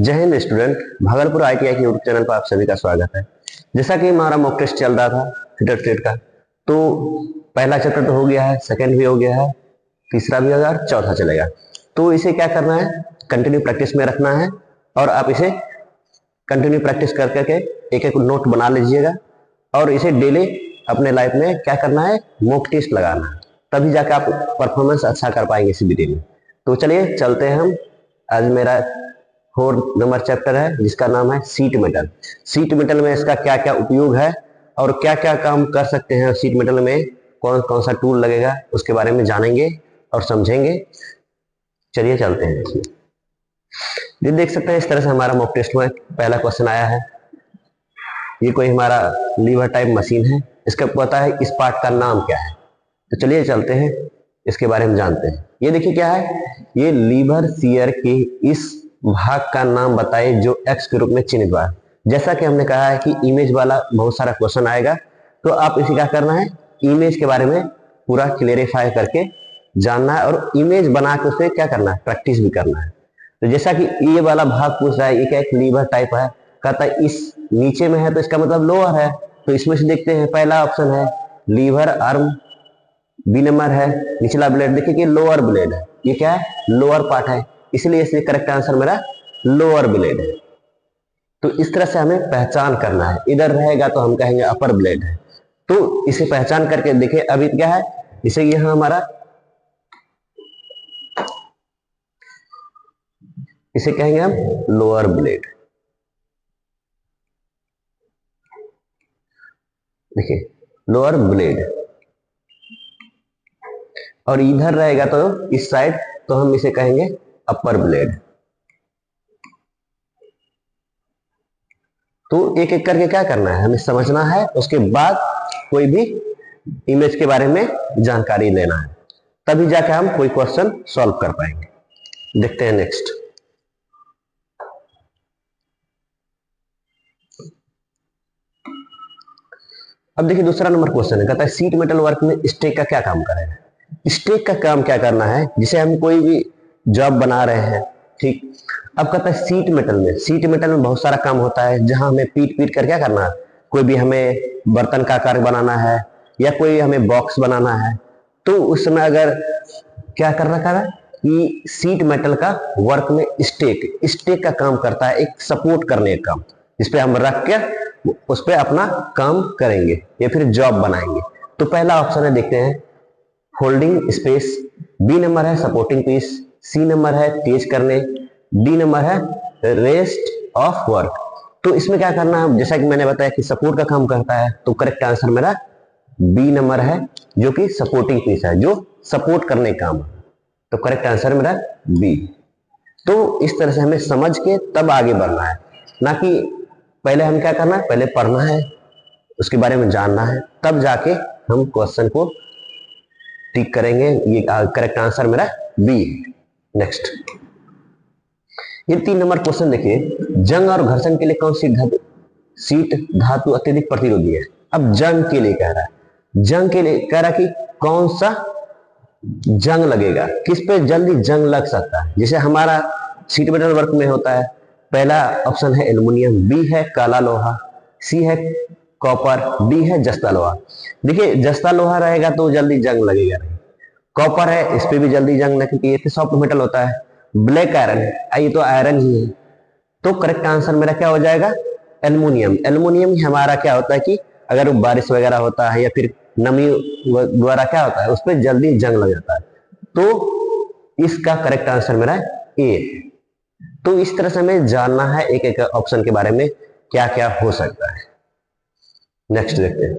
जय Hind student, Bhagalpur ITI के YouTube channel पर आप सभी का स्वागत है। जैसा कि हमारा मॉक टेस्ट चल रहा था फिटर ट्रेड का, तो पहला चैप्टर तो हो गया है, सेकंड भी हो गया है, तीसरा भी होगा और चौथा चलेगा। तो इसे क्या करना है, कंटिन्यू प्रैक्टिस में रखना है और आप इसे कंटिन्यू प्रैक्टिस कर करके एक एक नोट बना लीजिएगा और इसे डेली अपने लाइफ में क्या करना है, मॉक टेस्ट लगाना है, तभी जाकर आप परफॉर्मेंस अच्छा कर पाएंगे इसी वीडियो में। तो चलिए चलते हैं हम। आज मेरा 4 नंबर चैप्टर है जिसका नाम है सीट मेटल। सीट मेटल में इसका क्या क्या उपयोग है और क्या क्या काम कर सकते हैं सीट मेटल में, कौन कौन सा टूल लगेगा, उसके बारे में जानेंगे और समझेंगे। चलिए चलते हैं इसमें। ये देख सकते हैं इस तरह से हमारा मॉक टेस्ट में पहला क्वेश्चन आया है। ये कोई हमारा लीवर टाइप मशीन है, इसका पता है इस पार्ट का नाम क्या है। तो चलिए चलते हैं इसके बारे में जानते हैं। ये देखिए क्या है, ये लीवर शियर के इस भाग का नाम बताइए जो एक्स के रूप में चिन्हित हुआ है। जैसा कि हमने कहा है कि इमेज वाला बहुत सारा क्वेश्चन आएगा, तो आप इसे क्या करना है, इमेज के बारे में पूरा क्लेरिफाई करके जानना है और इमेज बना के उसे क्या करना है, प्रैक्टिस भी करना है। तो जैसा कि ये वाला भाग पूछ रहा है, ये क्या एक लीवर टाइप है, कहता है इस नीचे में है तो इसका मतलब लोअर है। तो इसमें से देखते हैं, पहला ऑप्शन है लीवर आर्म, बी नंबर है निचला ब्लेड। देखिए कि लोअर ब्लेड है, ये क्या है, लोअर पार्ट है, इसलिए इसलिए करेक्ट आंसर मेरा लोअर ब्लेड है। तो इस तरह से हमें पहचान करना है, इधर रहेगा तो हम कहेंगे अपर ब्लेड है। तो इसे पहचान करके देखिए अभी क्या है, इसे यहां हमारा, इसे कहेंगे हम लोअर ब्लेड। देखिए लोअर ब्लेड, और इधर रहेगा तो इस साइड तो हम इसे कहेंगे अपर ब्लेड। तो एक एक करके क्या करना है, हमें समझना है, उसके बाद कोई भी इमेज के बारे में जानकारी लेना है, तभी जाकर हम कोई क्वेश्चन सॉल्व कर पाएंगे। देखते हैं नेक्स्ट। अब देखिए दूसरा नंबर क्वेश्चन है, कहता है सीट मेटल वर्क में स्टेक का क्या काम करेगा। स्टेक का काम क्या करना है, जिसे हम कोई भी जॉब बना रहे हैं, ठीक। अब कहता है सीट मेटल में, सीट मेटल में बहुत सारा काम होता है, जहां हमें पीट पीट कर क्या करना है, कोई भी हमें बर्तन का आकार बनाना है या कोई हमें बॉक्स बनाना है, तो उस समय अगर क्या करना है कि सीट मेटल का वर्क में स्टेक, स्टेक का काम करता है, एक सपोर्ट करने का काम, जिसपे हम रख के उस पर अपना काम करेंगे या फिर जॉब बनाएंगे। तो पहला ऑप्शन है, देखते हैं, होल्डिंग स्पेस, बी नंबर है सपोर्टिंग पीस, सी नंबर है तेज करने, डी नंबर है रेस्ट ऑफ वर्क। तो इसमें क्या करना है, जैसा कि मैंने बताया कि सपोर्ट का काम करता है, तो करेक्ट आंसर मेरा बी नंबर है, जो कि सपोर्टिंग पीस है, जो सपोर्ट करने का काम है। तो करेक्ट आंसर मेरा बी। तो इस तरह से हमें समझ के तब आगे बढ़ना है, ना कि पहले हम क्या करना है, पहले पढ़ना है, उसके बारे में जानना है, तब जाके हम क्वेश्चन को टिक करेंगे। ये करेक्ट आंसर मेरा बी है। नेक्स्ट, ये 3 नंबर क्वेश्चन देखिए, जंग और घर्षण के लिए कौन सी सीट धातु अत्यधिक प्रतिरोधी है। अब जंग के लिए कह रहा है, जंग के लिए कह रहा है कि कौन सा जंग लगेगा, किस पे जल्दी जंग लग सकता है। जैसे हमारा सीट मेटल वर्क में होता है, पहला ऑप्शन है एल्युमिनियम, बी है काला लोहा, सी है कॉपर, डी है जस्ता लोहा। देखिए जस्ता लोहा रहेगा तो जल्दी जंग लगेगा नहीं, कॉपर है इस पे भी जल्दी जंग लगती है, सॉफ्ट मेटल होता है, ब्लैक आयरन है, ये तो आयरन ही है। तो करेक्ट आंसर मेरा क्या हो जाएगा, एल्युमिनियम। एल्युमिनियम ही हमारा क्या होता है कि अगर बारिश वगैरह होता है या फिर नमी द्वारा क्या होता है, उस पर जल्दी जंग लग जाता है। तो इसका करेक्ट आंसर मेरा ए है। तो इस तरह से हमें जानना है एक एक ऑप्शन के बारे में क्या क्या हो सकता है। नेक्स्ट देखते हैं,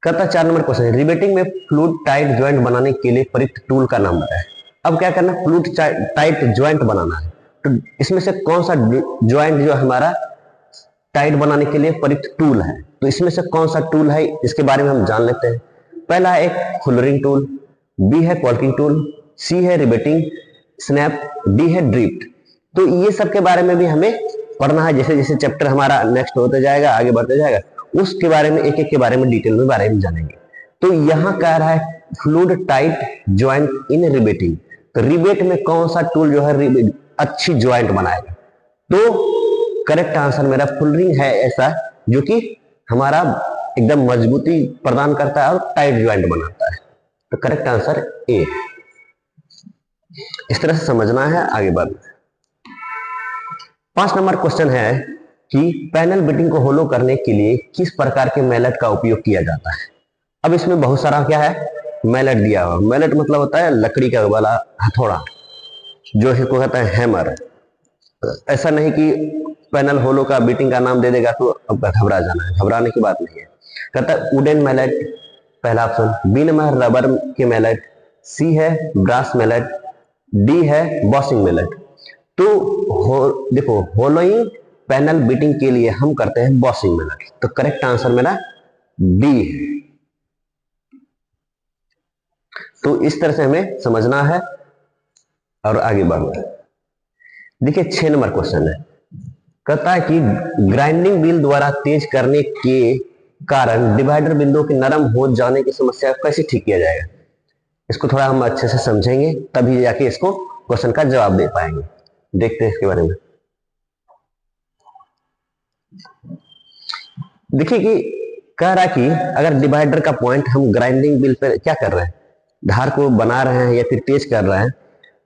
कहता 4 नंबर क्वेश्चन है, रिवेटिंग में फ्लूइड टाइट ज्वाइंट बनाने के लिए प्रयुक्त टूल का नाम बताएं। अब क्या करना है, फ्लूइड टाइट ज्वाइंट बनाना है, तो इसमें से कौन सा ज्वाइंट जो हमारा टाइट बनाने के लिए प्रयुक्त टूल है, तो इसमें से कौन सा टूल है, इसके बारे में हम जान लेते हैं। पहला है एक फुलरिंग टूल, बी है कॉल्किंग टूल, सी है रिवेटिंग स्नैप, डी है ड्रिफ्ट। तो ये सब के बारे में भी हमें पढ़ना है, जैसे जैसे चैप्टर हमारा नेक्स्ट होते जाएगा, आगे बढ़ते जाएगा, उसके बारे में एक एक के बारे में डिटेल में बारे में जानेंगे। तो यहां कह रहा है फ्लूइड टाइट ज्वाइंट इन रिवेटिंग, तो रिवेट में कौन सा टूल जो है अच्छी ज्वाइंट बनाएगा? तो करेक्ट आंसर मेरा फुल रिंग है ऐसा, जो कि हमारा एकदम मजबूती प्रदान करता है और टाइट ज्वाइंट बनाता है। तो करेक्ट आंसर ए। इस तरह से समझना है, आगे बढ़ना है। 5 नंबर क्वेश्चन है कि पैनल बिटिंग को होलो करने के लिए किस प्रकार के मैलेट का उपयोग किया जाता है? अब इसमें बहुत सारा क्या है, मैलेट दिया हुआ। मैलेट मतलब होता है लकड़ी का वाला हथौड़ा, जो इसको कहता है हैमर। ऐसा नहीं कि पैनल होलो का बिटिंग का नाम दे देगा तो अब घबरा जाना है, घबराने की बात नहीं है। कहता है वुडन मैलेट, पहला ऑप्शन। बी नंबर रबर के मैलेट, सी है ब्रास मैलेट, डी है बॉसिंग मैलेट। तो देखो होलोइंग पैनल बीटिंग के लिए हम करते हैं बॉसिंग मैलेट। तो करेक्ट आंसर मेरा डी है। तो इस तरह से हमें समझना है और आगे बढ़ना है। देखिए 6 नंबर क्वेश्चन है, कहता है कि ग्राइंडिंग व्हील द्वारा तेज करने के कारण डिवाइडर बिंदुओं के नरम हो जाने की समस्या को कैसे ठीक किया जाएगा? इसको थोड़ा हम अच्छे से समझेंगे तभी जाके इसको क्वेश्चन का जवाब दे पाएंगे। देखते हैं इसके बारे में। देखिए कि कह रहा है कि अगर डिवाइडर का पॉइंट हम ग्राइंडिंग व्हील पे क्या कर रहे हैं, धार को बना रहे हैं या फिर तेज कर रहे हैं,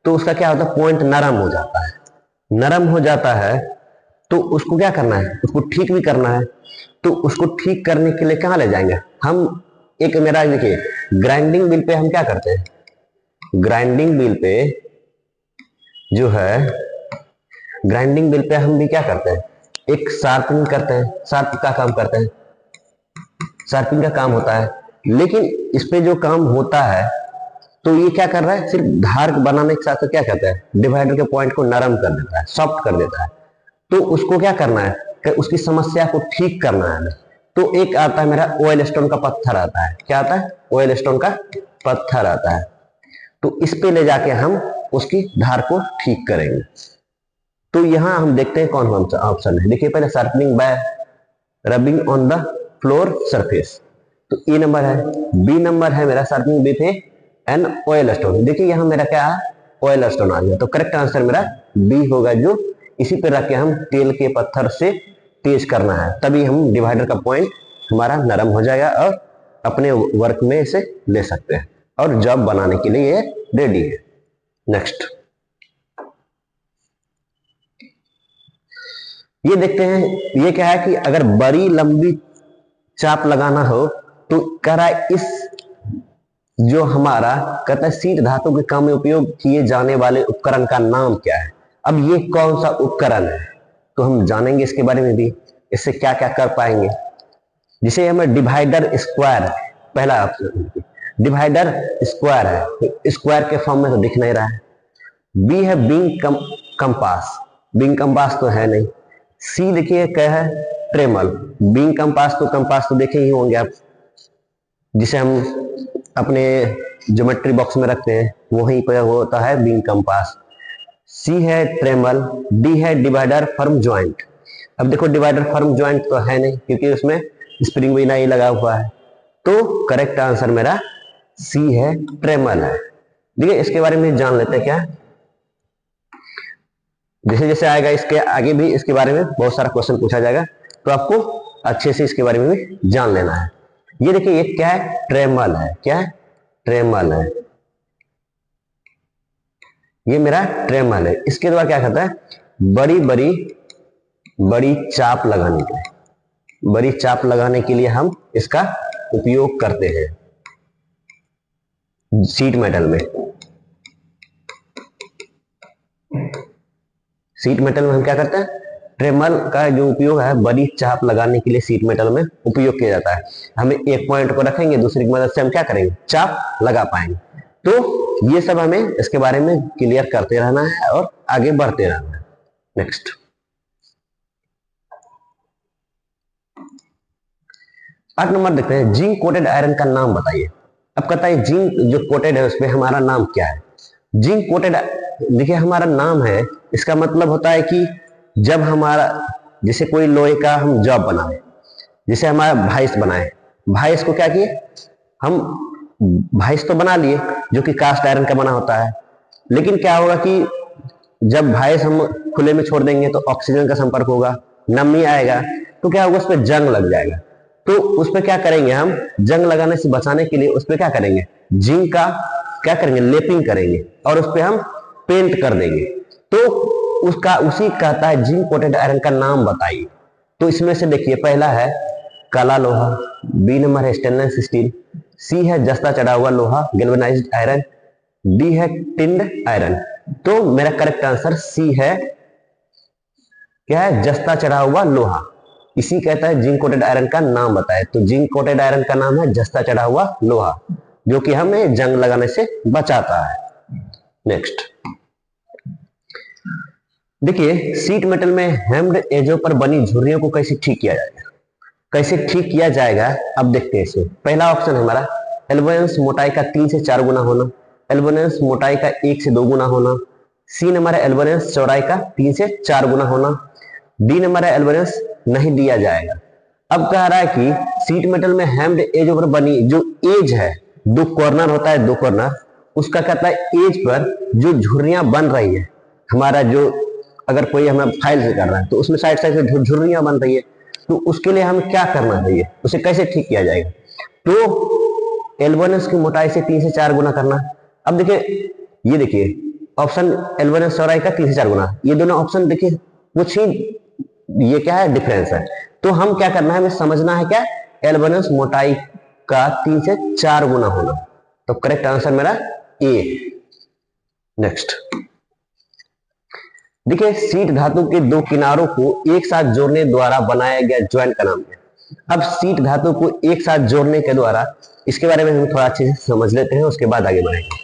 तो उसका क्या होता है, पॉइंट नरम हो जाता है। नरम हो जाता है तो उसको क्या करना है, उसको ठीक भी करना है। तो उसको ठीक करने के लिए कहाँ ले जाएंगे हम? एक मेरा देखिए ग्राइंडिंग व्हील पे हम क्या करते हैं, ग्राइंडिंग व्हील पे जो है, ग्राइंडिंग व्हील पे हम भी क्या करते हैं, एक शार्पनिंग करते हैं, शार्प का काम करते हैं, शार्पिंग का काम होता है। लेकिन इस पे जो काम होता है तो ये क्या कर रहा है, सिर्फ धार बनाने के साथ क्या करता है, डिवाइडर के पॉइंट को नरम कर देता है, सॉफ्ट कर देता है। तो उसको क्या करना है कि उसकी समस्या को ठीक करना है। तो एक आता है मेरा ऑयल स्टोन का पत्थर आता है, क्या आता है, ऑयल स्टोन का पत्थर आता है। तो इस पे ले जाके हम उसकी धार को ठीक करेंगे। तो यहां हम देखते हैं कौन कौन सा ऑप्शन है। देखिए पहले sharpening bye rubbing on the floor surface, तो ए नंबर है। बी नंबर है मेरा sharpening with an oil stone. देखिए यहां मेरा क्या है, ऑयल स्टोन आ गया। तो करेक्ट आंसर मेरा बी होगा, जो इसी पे रख के हम तेल के पत्थर से तेज करना है, तभी हम डिवाइडर का पॉइंट हमारा नरम हो जाएगा और अपने वर्क में इसे ले सकते हैं और जॉब बनाने के लिए ये रेडी है। नेक्स्ट ये देखते हैं, ये क्या है कि अगर बड़ी लंबी चाप लगाना हो तो कह रहा है इस जो हमारा कहता है शीट धातु के काम में उपयोग किए जाने वाले उपकरण का नाम क्या है? अब ये कौन सा उपकरण है तो हम जानेंगे इसके बारे में भी, इससे क्या क्या कर पाएंगे। जिसे हमें डिवाइडर स्क्वायर, पहला ऑप्शन डिवाइडर स्क्वायर है, तो स्क्वायर के फॉर्म में तो दिख नहीं रहा है। बी है बिंग कंपास, बिंग कंपास तो है नहीं। सी देखिए क्या है, ट्रेमल। बिंग कंपास तो देखे ही होंगे आप, जिसे हम अपने ज्योमेट्री बॉक्स में रखते हैं, वहीं पर होता है बिंग कंपास। सी है ट्रेमल, डी है डिवाइडर फर्म ज्वाइंट। अब देखो डिवाइडर फर्म ज्वाइंट तो है नहीं क्योंकि उसमें स्प्रिंग भी नहीं लगा हुआ है। तो करेक्ट आंसर मेरा सी है, ट्रेमल है। देखिए इसके बारे में जान लेते हैं क्या, जैसे जैसे आएगा इसके आगे भी इसके बारे में बहुत सारा क्वेश्चन पूछा जाएगा, तो आपको अच्छे से इसके बारे में भी जान लेना है। ये देखिए ये क्या है, ट्रेमल है। क्या है, ट्रेमल है। ये मेरा ट्रेमल है। इसके द्वारा क्या करता है, बड़ी चाप लगाने के लिए, बड़ी चाप लगाने के लिए हम इसका उपयोग करते हैं शीट मेटल में। शीट मेटल में हम क्या करते हैं, ट्रेमल का जो उपयोग है बड़ी चाप लगाने के लिए शीट मेटल में उपयोग किया जाता है। हमें एक पॉइंट को रखेंगे, दूसरी की मदद से हम क्या करेंगे, चाप लगा पाएंगे। तो ये सब हमें इसके बारे में क्लियर करते रहना है और आगे बढ़ते रहना है। नेक्स्ट 8 नंबर देखते हैं, जिंक कोटेड आयरन का नाम बताइए। अब कहता है जिंक जो कोटेड है उसमें हमारा नाम क्या है। जिंक कोटेड देखिए हमारा नाम है, इसका मतलब होता है कि जब हमारा जैसे कोई लोहे का हम जॉब बनाए, जैसे हमारा भाइस बनाए, भाइस को क्या किए हम, भाइस तो बना लिए जो कि कास्ट आयरन का बना होता है। लेकिन क्या होगा कि जब वायस हम खुले में छोड़ देंगे तो ऑक्सीजन का संपर्क होगा, नमी आएगा, तो क्या होगा, उस पर जंग लग जाएगा। तो उस पर क्या करेंगे हम, जंग लगाने से बचाने के लिए उस पर क्या करेंगे, जिंक का क्या करेंगे, लेपिंग करेंगे और उस पर हम पेंट कर देंगे। तो उसका उसी कहता है जिंक कोटेड आयरन का नाम बताइए। तो इसमें से देखिए, पहला है काला लोहा, बी नंबर है स्टेनलेस स्टील, सी है जस्ता चढ़ा हुआ लोहा गैल्वेनाइज्ड आयरन, डी है टिंड आयरन। तो मेरा करेक्ट आंसर सी है, क्या है, जस्ता चढ़ा हुआ लोहा। इसी कहता है जिंक कोटेड आयरन का नाम बताए। तो जिंक कोटेड आयरन का नाम है जस्ता चढ़ा हुआ लोहा, जो कि हमें जंग लगाने से बचाता है। नेक्स्ट देखिए, सीट मेटल में हेम्ड एजों पर बनी झुर्रियों को कैसे ठीक किया जाएगा, कैसे ठीक किया जाएगा, अब देखते हैं इसमें। पहला ऑप्शन है हमारा एल्बोनेंस मोटाई का 3 से 4 गुना होना, एल्बोनेंस मोटाई का 1 से 2 गुना होना, सी नंबर है एल्बोनेंस चौड़ाई का 3 से 4 गुना होना, डी नंबर है एल्बोनेंस नहीं दिया जाएगा। अब कह रहा है कि सीट मेटल में हेम्ड एज पर बनी जो एज है, दो कॉर्नर होता है, दो कॉर्नर, उसका कहता है एज पर जो झुर्रियां बन रही है, हमारा जो अगर कोई हमें फाइल से कर रहा है तो उसमें साइड साइड से झुर्रियां बन रही है, तो उसके लिए हमें क्या करना चाहिए, उसे कैसे ठीक किया जाएगा। तो एल्बोनेंस की मोटाई से 3 से 4 गुना करना। अब देखिए, ये देखिए ऑप्शन एल्बोनेंस चौड़ाई का 3 से 4 गुना, ये दोनों ऑप्शन देखिए कुछ ही, ये क्या है, डिफरेंस है। तो हम क्या करना है, हमें समझना है क्या, एल्बोनेंस मोटाई का 3 से 4 गुना होना। तो करेक्ट आंसर मेरा ए। नेक्स्ट देखिए, सीट धातु के दो किनारों को एक साथ जोड़ने द्वारा बनाया गया ज्वाइंट का नाम है। अब सीट धातु को एक साथ जोड़ने के द्वारा, इसके बारे में हम थोड़ा अच्छे से समझ लेते हैं, उसके बाद आगे बढ़ेंगे।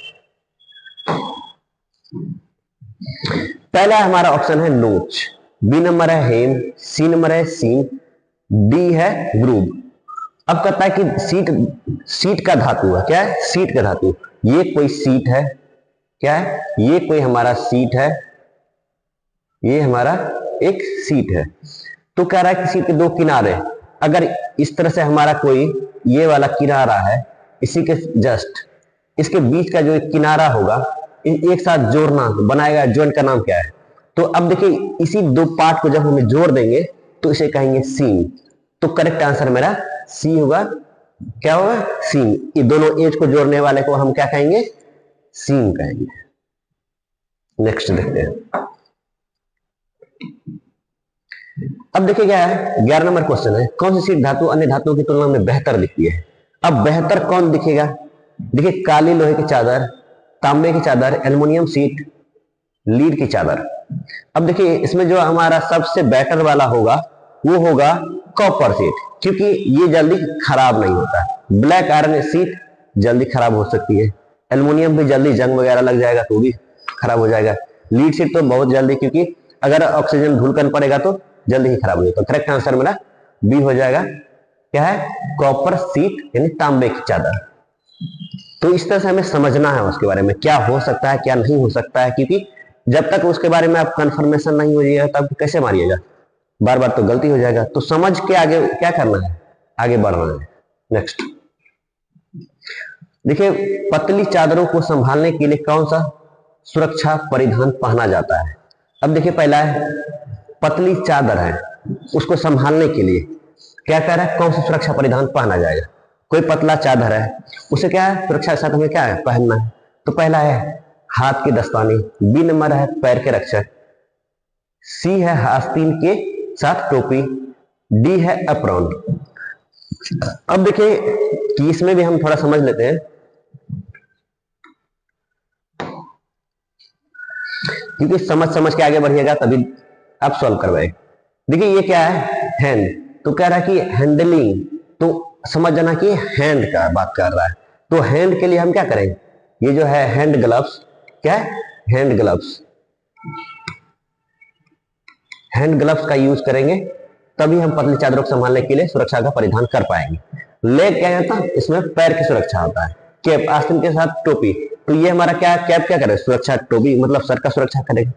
पहला हमारा ऑप्शन है नोच, बी नंबर है हेम, सी नंबर है सीन, डी है ग्रूव। अब कहता है कि सीट का धातु है, क्या है, सीट का धातु, ये कोई सीट है, क्या है, ये कोई हमारा सीट है, ये हमारा एक सीट है। तो कह रहा है कि सीट के दो किनारे, अगर इस तरह से हमारा कोई ये वाला किनारा है, इसी के जस्ट इसके बीच का जो एक किनारा होगा, एक साथ जोड़ना बनाएगा, ज्वाइंट का नाम क्या है। तो अब देखिए, इसी दो पार्ट को जब हमें जोड़ देंगे तो इसे कहेंगे सीन। तो करेक्ट आंसर मेरा सी होगा, क्या होगा, सीन। ये दोनों एज को जोड़ने वाले को हम क्या कहेंगे, सीन कहेंगे। नेक्स्ट देखते हैं। अब देखिए क्या है, 11 नंबर क्वेश्चन है, कौन सी सीट धातु अन्य धातुओं की तुलना में बेहतर दिखती है। अब बेहतर कौन दिखेगा, देखिए काली लोहे की चादर, तांबे की चादर, एल्युमिनियम सीट, लीड की चादर। अब देखिए, इसमें जो हमारा सबसे बेटर वाला होगा वो होगा कॉपर सीट, क्योंकि ये जल्दी खराब नहीं होता। ब्लैक आयरन सीट जल्दी खराब हो सकती है, एल्युमिनियम भी जल्दी जंग वगैरह लग जाएगा तो भी खराब हो जाएगा, लीड सीट तो बहुत जल्दी, क्योंकि अगर ऑक्सीजन धूलकन पड़ेगा तो जल्दी ही खराब हो जाएगा। तो करेक्ट आंसर मेरा बी हो जाएगा, क्या है, कॉपर सीट यानी तांबे की चादर। तो इस तरह से हमें समझना है उसके बारे में, क्या हो सकता है क्या नहीं हो सकता है, क्योंकि जब तक उसके बारे में आप कंफर्मेशन नहीं हो जाएगा तब कैसे मारिएगा, बार बार तो गलती हो जाएगा। तो समझ के आगे क्या करना है, आगे बढ़ना है। नेक्स्ट देखिए, पतली चादरों को संभालने के लिए कौन सा सुरक्षा परिधान पहना जाता है। अब देखिए, पहला है पतली चादर है, उसको संभालने के लिए क्या कह रहा है, कौन सा सुरक्षा परिधान पहना जाएगा। कोई पतला चादर है, उसे क्या है, सुरक्षा के साथ हमें क्या है, पहनना है। तो पहला है हाथ की दस्तानी, बी नंबर है पैर के रक्षक, सी है आस्तीन के साथ टोपी, डी है एप्रॉन। अब देखिए कि इसमें भी हम थोड़ा समझ लेते हैं, क्योंकि समझ के आगे बढ़िएगा तभी आप सॉल्व करवाए। देखिए ये क्या है, हैंड, तो कह रहा है कि हैंडलिंग, तो समझ जाना कि हैंड का बात कर रहा है। तो हैंड के लिए हम क्या करें, ये जो है हैंड ग्लव्स, क्या है, हैंड ग्लव्स, हैंड ग्लव्स का यूज करेंगे, तभी हम पतली चादरों को संभालने के लिए सुरक्षा का परिधान कर पाएंगे। लेग क्या होता है, इसमें पैर की सुरक्षा होता है। कैप, आस्तीन के साथ टोपी, तो ये हमारा क्या, कैप क्या करे, सुरक्षा, टोपी मतलब सर का सुरक्षा करेगा।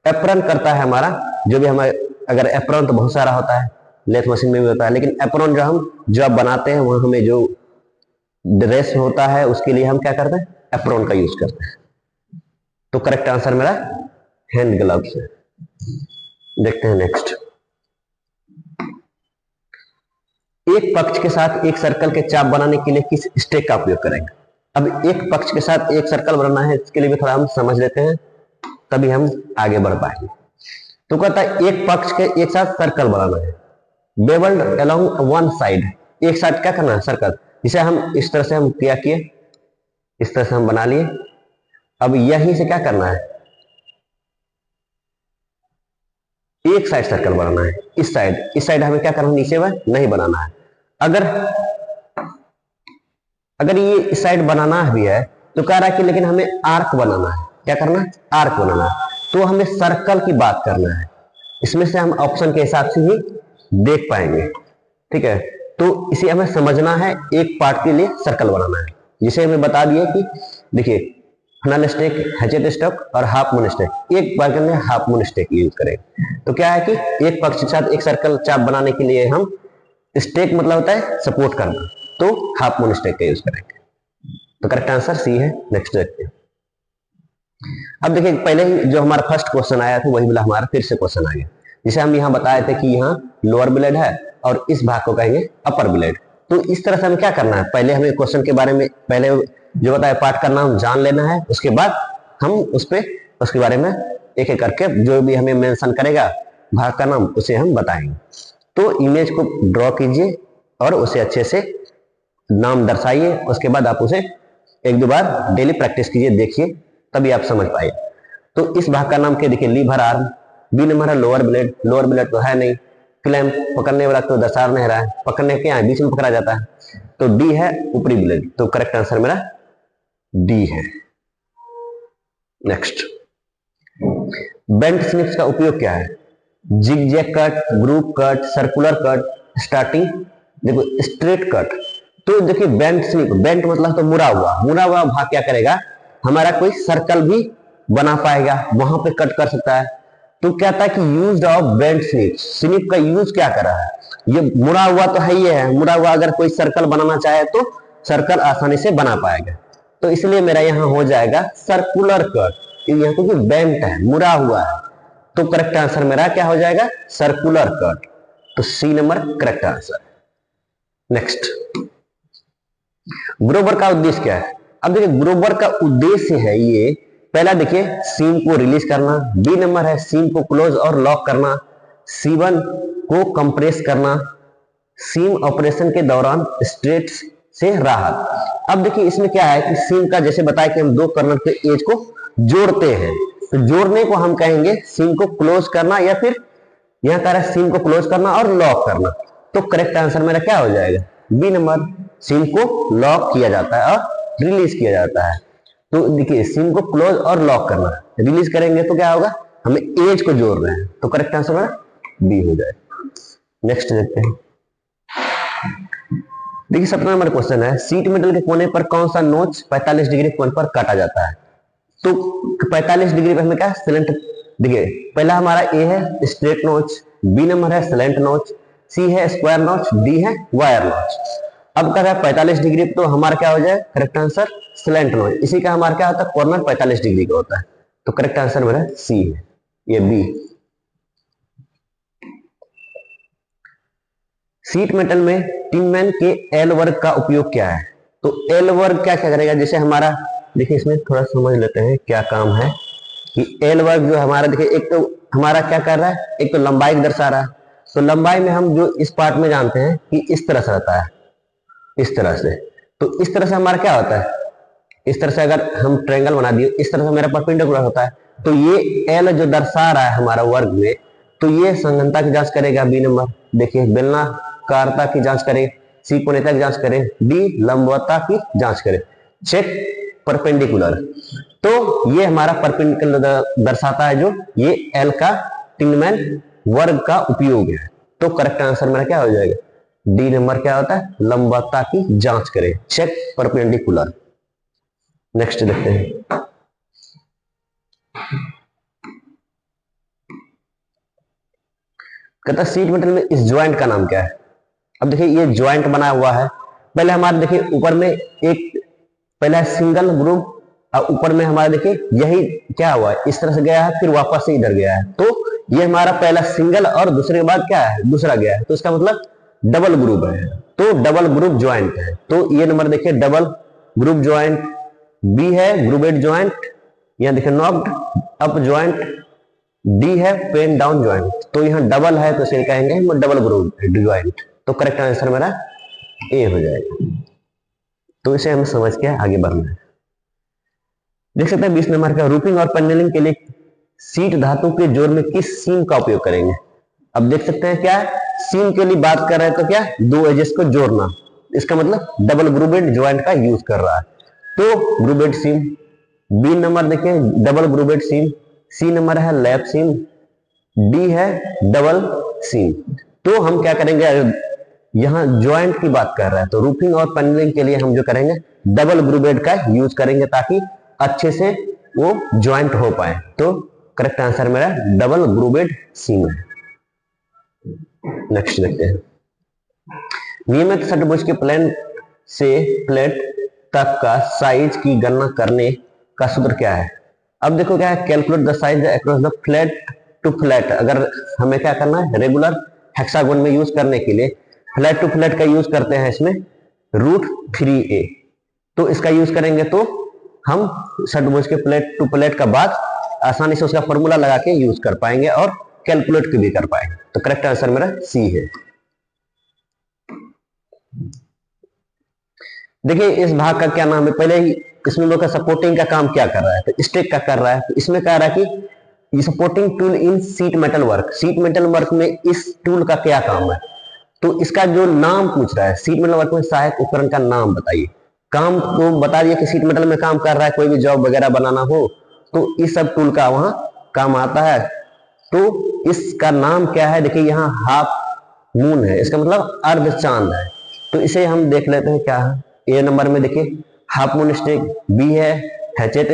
एप्रन करता है हमारा, जो भी हमारे, अगर एप्रन तो बहुत सारा होता है, लेथ मशीन में भी होता है, लेकिन एप्रन जो हम जब बनाते हैं वो हमें जो ड्रेस होता है उसके लिए हम क्या करते हैं, एप्रन का यूज करते हैं। तो करेक्ट आंसर मेरा हैंड ग्लव्स है। देखते हैं नेक्स्ट। एक पक्ष के साथ एक सर्कल के चाप बनाने के लिए किस स्टेक का उपयोग करेंगे? अब एक पक्ष के साथ एक सर्कल बनाना है, इसके लिए भी थोड़ा हम समझ लेते हैं, तभी हम आगे बढ़ पाएंगे। तो कहता है एक पक्ष के एक साथ सर्कल बनाना है, बेवल्ड अलोंग वन साइड, एक साइड क्या करना है सर्कल, जिसे हम इस तरह से हम क्या किए, इस तरह से हम बना लिए। अब यहीं से क्या करना है, एक साइड सर्कल बनाना है, इस साइड हमें क्या करना है, नीचे में नहीं बनाना है। अगर ये इस साइड बनाना भी है तो कह रहा है कि लेकिन हमें आर्क बनाना है, क्या करना है, आर्क बनाना है, तो हमें सर्कल की बात करना है। इसमें से हम ऑप्शन के हिसाब से ही देख पाएंगे, ठीक है। तो इसे हमें समझना है, एक पार्ट के लिए सर्कल बनाना है, जिसे हमें बता दिए कि देखिए फनल स्टेक, हैचेट स्टेक और हाफ मून स्टेक, एक बार के लिए हाफ मून स्टेक यूज करेंगे। तो क्या है कि एक पक्ष के साथ एक सर्कल चाप बनाने के लिए हम स्टेक मतलब होता है सपोर्ट करना, तो हाफ मून स्टेक का यूज करेंगे। तो करेक्ट आंसर सी है। नेक्स्ट देखते हैं। अब देखिए पहले ही जो हमारा फर्स्ट क्वेश्चन आया था वही वाला हमारा फिर से क्वेश्चन आ गया, जिसे हम यहाँ बताए थे कि यहाँ लोअर ब्लेड है और इस भाग को कहेंगे अपर ब्लेड। तो इस तरह से हमें क्या करना है, पहले हमें क्वेश्चन के बारे में पहले जो बताया पार्ट करना हम जान लेना है, उसके बाद हम उसके बारे में एक एक करके जो भी हमें मेंशन करेगा भाग का नाम उसे हम बताएंगे। तो इमेज को ड्रॉ कीजिए और उसे अच्छे से नाम दर्शाइए, उसके बाद आप उसे एक दो बार डेली प्रैक्टिस कीजिए, देखिए तभी आप समझ पाइए। तो इस भाग का नाम क्या देखिए, लीवर आर्म, बी नंबर है लोअर ब्लेड तो है नहीं, क्लैंप पकड़ने वाला तो दर्शा नहीं रहा है, पकड़ने के यहाँ बीच में पकड़ा जाता है, तो डी है ऊपरी ब्लेड, तो करेक्ट आंसर मेरा डी है। नेक्स्ट, बेंट स्निप्स का उपयोग क्या है, zigzag cut, group cut, circular cut, starting देखो स्ट्रेट कट। तो देखिए बेंट स्निप, बेंट मतलब तो मुड़ा हुआ भाग क्या करेगा, हमारा कोई सर्कल भी बना पाएगा, वहां पे कट कर सकता है। तो क्या था कि use of bent snip, snip का यूज क्या कर रहा है, ये मुड़ा हुआ तो है, ये है मुड़ा हुआ, अगर कोई सर्कल बनाना चाहे तो सर्कल आसानी से बना पाएगा। तो इसलिए मेरा यहाँ हो जाएगा सर्कुलर कट, यहाँ क्योंकि बेंट है, मुड़ा हुआ है, तो करेक्ट आंसर मेरा क्या हो जाएगा, सर्कुलर कट। तो C number correct answer. Next, groover का उद्देश्य क्या है। अब देखिए ग्रोवर का उद्देश्य है ये, पहला देखिए सीम को रिलीज करना, बी नंबर है सीम को क्लोज और लॉक करना, C1 को कंप्रेस करना, सीम ऑपरेशन के दौरान स्ट्रेट से राहत। अब देखिए इसमें क्या है कि सीम का जैसे बताया कि हम दो कर्नल के एज को जोड़ते हैं, तो जोड़ने को हम कहेंगे सीम को क्लोज करना, या फिर यहां कह रहा है सीम को क्लोज करना और लॉक करना। तो करेक्ट आंसर मेरा क्या हो जाएगा, बी नंबर, सीम को लॉक किया जाता है और रिलीज किया जाता है। तो देखिए सीम को क्लोज और लॉक करना, रिलीज करेंगे तो क्या होगा, हमें एज को जोड़ रहे हैं, तो करेक्ट आंसर मेरा बी हो जाएगा। नेक्स्ट देखते हैं। देखिए 17 नंबर क्वेश्चन है, सीट मेटल के कोने पर कौन सा नोच 45 डिग्री कोण पर काटा जाता है। तो 45 डिग्री पे हमें क्या सिलेंट, देखिए पहला हमारा ए है स्ट्रेट नोच, बी नंबर है सिलेंट नोच, सी है स्क्वायर नोच, डी है वायर नोच। अब कह रहा है 45 डिग्री, तो हमारा क्या हो जाए करेक्ट आंसर सिलेंट नोच, इसी का हमारा क्या होता है कॉर्नर 45 डिग्री का होता है, तो करेक्ट आंसर मेरा सी है, ये बी। सीट मेटल में टिनमैन के एल वर्ग का उपयोग क्या है। तो एल वर्ग क्या क्या करेगा, जैसे हमारा देखिए इसमें थोड़ा समझ लेते हैं क्या काम है कि एल वर्ग जो हमारा देखिए, एक तो हमारा क्या कर रहा है, एक तो लंबाई दर्शा रहा है, तो लंबाई में हम जो इस पार्ट में जानते हैं कि इस तरह से रहता है, इस तरह से, तो इस तरह से हमारा क्या होता है, इस तरह से अगर हम ट्रायंगल बना दिए इस तरह से मेरा परपेंडिकुलर होता है, तो ये एल जो दर्शा रहा है हमारा वर्ग में, तो ये संगनता की जांच करेगा बी नंबर, देखिए बेलनाकारता की जांच करे, सी कोणीयता की जांच करे, डी लंबवतता की जांच करे, चेक परपेंडिकुलर। तो ये हमारा परपेंडिकुलर दर्शाता है, जो ये एल का टिनमैन वर्ग का उपयोग है। तो करेक्ट आंसर मेरा क्या हो जाएगा, डी नंबर क्या होता है, लंबवतता की जांच करे, चेक परपेंडिकुलर। नेक्स्ट देखते हैं। कहता सीट मेटल में इस ज्वाइंट का नाम क्या है। अब देखिए ये ज्वाइंट बना हुआ है, पहले हमारे देखिए ऊपर में एक पहला सिंगल ग्रुप अब ऊपर में हमारा देखिए यही क्या हुआ है, इस तरह से गया है फिर वापस से इधर गया है, तो ये हमारा पहला सिंगल और दूसरे के बाद क्या है, दूसरा गया है, तो इसका मतलब डबल ग्रुप है, तो डबल ग्रुप ज्वाइंट है। तो ये नंबर देखिए डबल ग्रुप ज्वाइंट, बी है ग्रुपेड ज्वाइंट, यहाँ देखिए नॉक्ड अप ज्वाइंट, डी है पेन डाउन ज्वाइंट, तो यहाँ डबल है तो इसे कहेंगे हम डबल ग्रुप ज्वाइंट, तो करेक्ट आंसर मेरा ए हो जाएगा। तो इसे हमें समझ के आगे बढ़ना है। देख सकते हैं 20 नंबर का, रूफिंग और पैनलिंग के लिए सीट धातु के जोड़ में किस सीम का उपयोग करेंगे। अब देख सकते हैं क्या सीम के लिए बात कर रहे हैं, तो क्या दो एजेस को जोड़ना, इसका मतलब डबल ग्रुपेड ज्वाइंट का यूज कर रहा है, तो ग्रुपेड सीम। बी नंबर देखिए डबल ग्रुपेड सीम, सी नंबर है लैप सीम, डी है डबल सीम। तो हम क्या करेंगे, यहाँ ज्वाइंट की बात कर रहा है तो रूफिंग और पैनलिंग के लिए हम जो करेंगे डबल ग्रुपेड का यूज करेंगे ताकि अच्छे से वो ज्वाइंट हो पाए। तो करेक्ट आंसर मेरा डबल ग्रुपेड सीम है। नेक्स्ट देखते हैं, नियमित षट्भुज के प्लेन से प्लेट तक का साइज की गणना करने का सूत्र क्या है। अब देखो क्या है, calculate the size across the flat to flat. अगर हमें क्या करना है, रेगुलर हेक्सागोन में यूज करने के लिए फ्लैट टू फ्लैट का यूज करते हैं इसमें √3a, तो इसका यूज करेंगे तो हम षट्भुज के प्लेट टू प्लेट का बाद आसानी से उसका फॉर्मूला लगा के यूज कर पाएंगे और कैलकुलेट भी कर पाएंगे। तो करेक्ट आंसर मेरा सी है। देखिए इस भाग का क्या नाम है, पहले ही इसमें लोग का सपोर्टिंग का काम क्या कर रहा है, तो स्टेक का कर रहा है, तो इसमें कह रहा है कि ये supporting tool in seat metal work, seat metal work में इस टूल का क्या काम है, तो इसका जो नाम पूछ रहा है, सीट मेटल वर्क में सहायक उपकरण का नाम बताइए। काम तो बता दिए कि सीट मेटल में काम कर रहा है, कोई भी जॉब वगैरह बनाना हो तो इस सब टूल का वहां काम आता है। तो इसका नाम क्या है, देखिए यहाँ हाफ मून है, इसका मतलब अर्ध चांद है, तो इसे हम देख लेते हैं क्या है। ए नंबर में देखिए हाफ मून स्टेक, बी है hatchet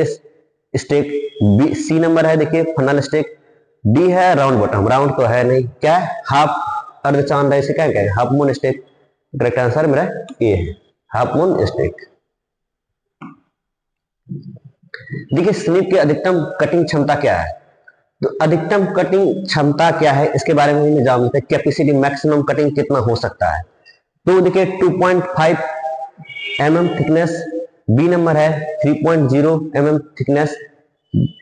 stake, B C number है देखिए फनल स्टेक, डी है राउंड बॉटम, राउंड तो है नहीं, क्या है हाफ अर्ध चांद है, इसे क्या कहेंगे half moon stake. Correct answer मेरा ए है, हाफ मून स्टेक। देखिए स्लिप की अधिकतम कटिंग क्षमता क्या है, तो अधिकतम कटिंग क्षमता क्या है इसके बारे में भी जान लेते हैं। कैपेसिटी मैक्सिमम कटिंग कितना हो सकता है, तो देखिए 2.5 mm थिकनेस, बी नंबर है 3.0 mm थिकनेस,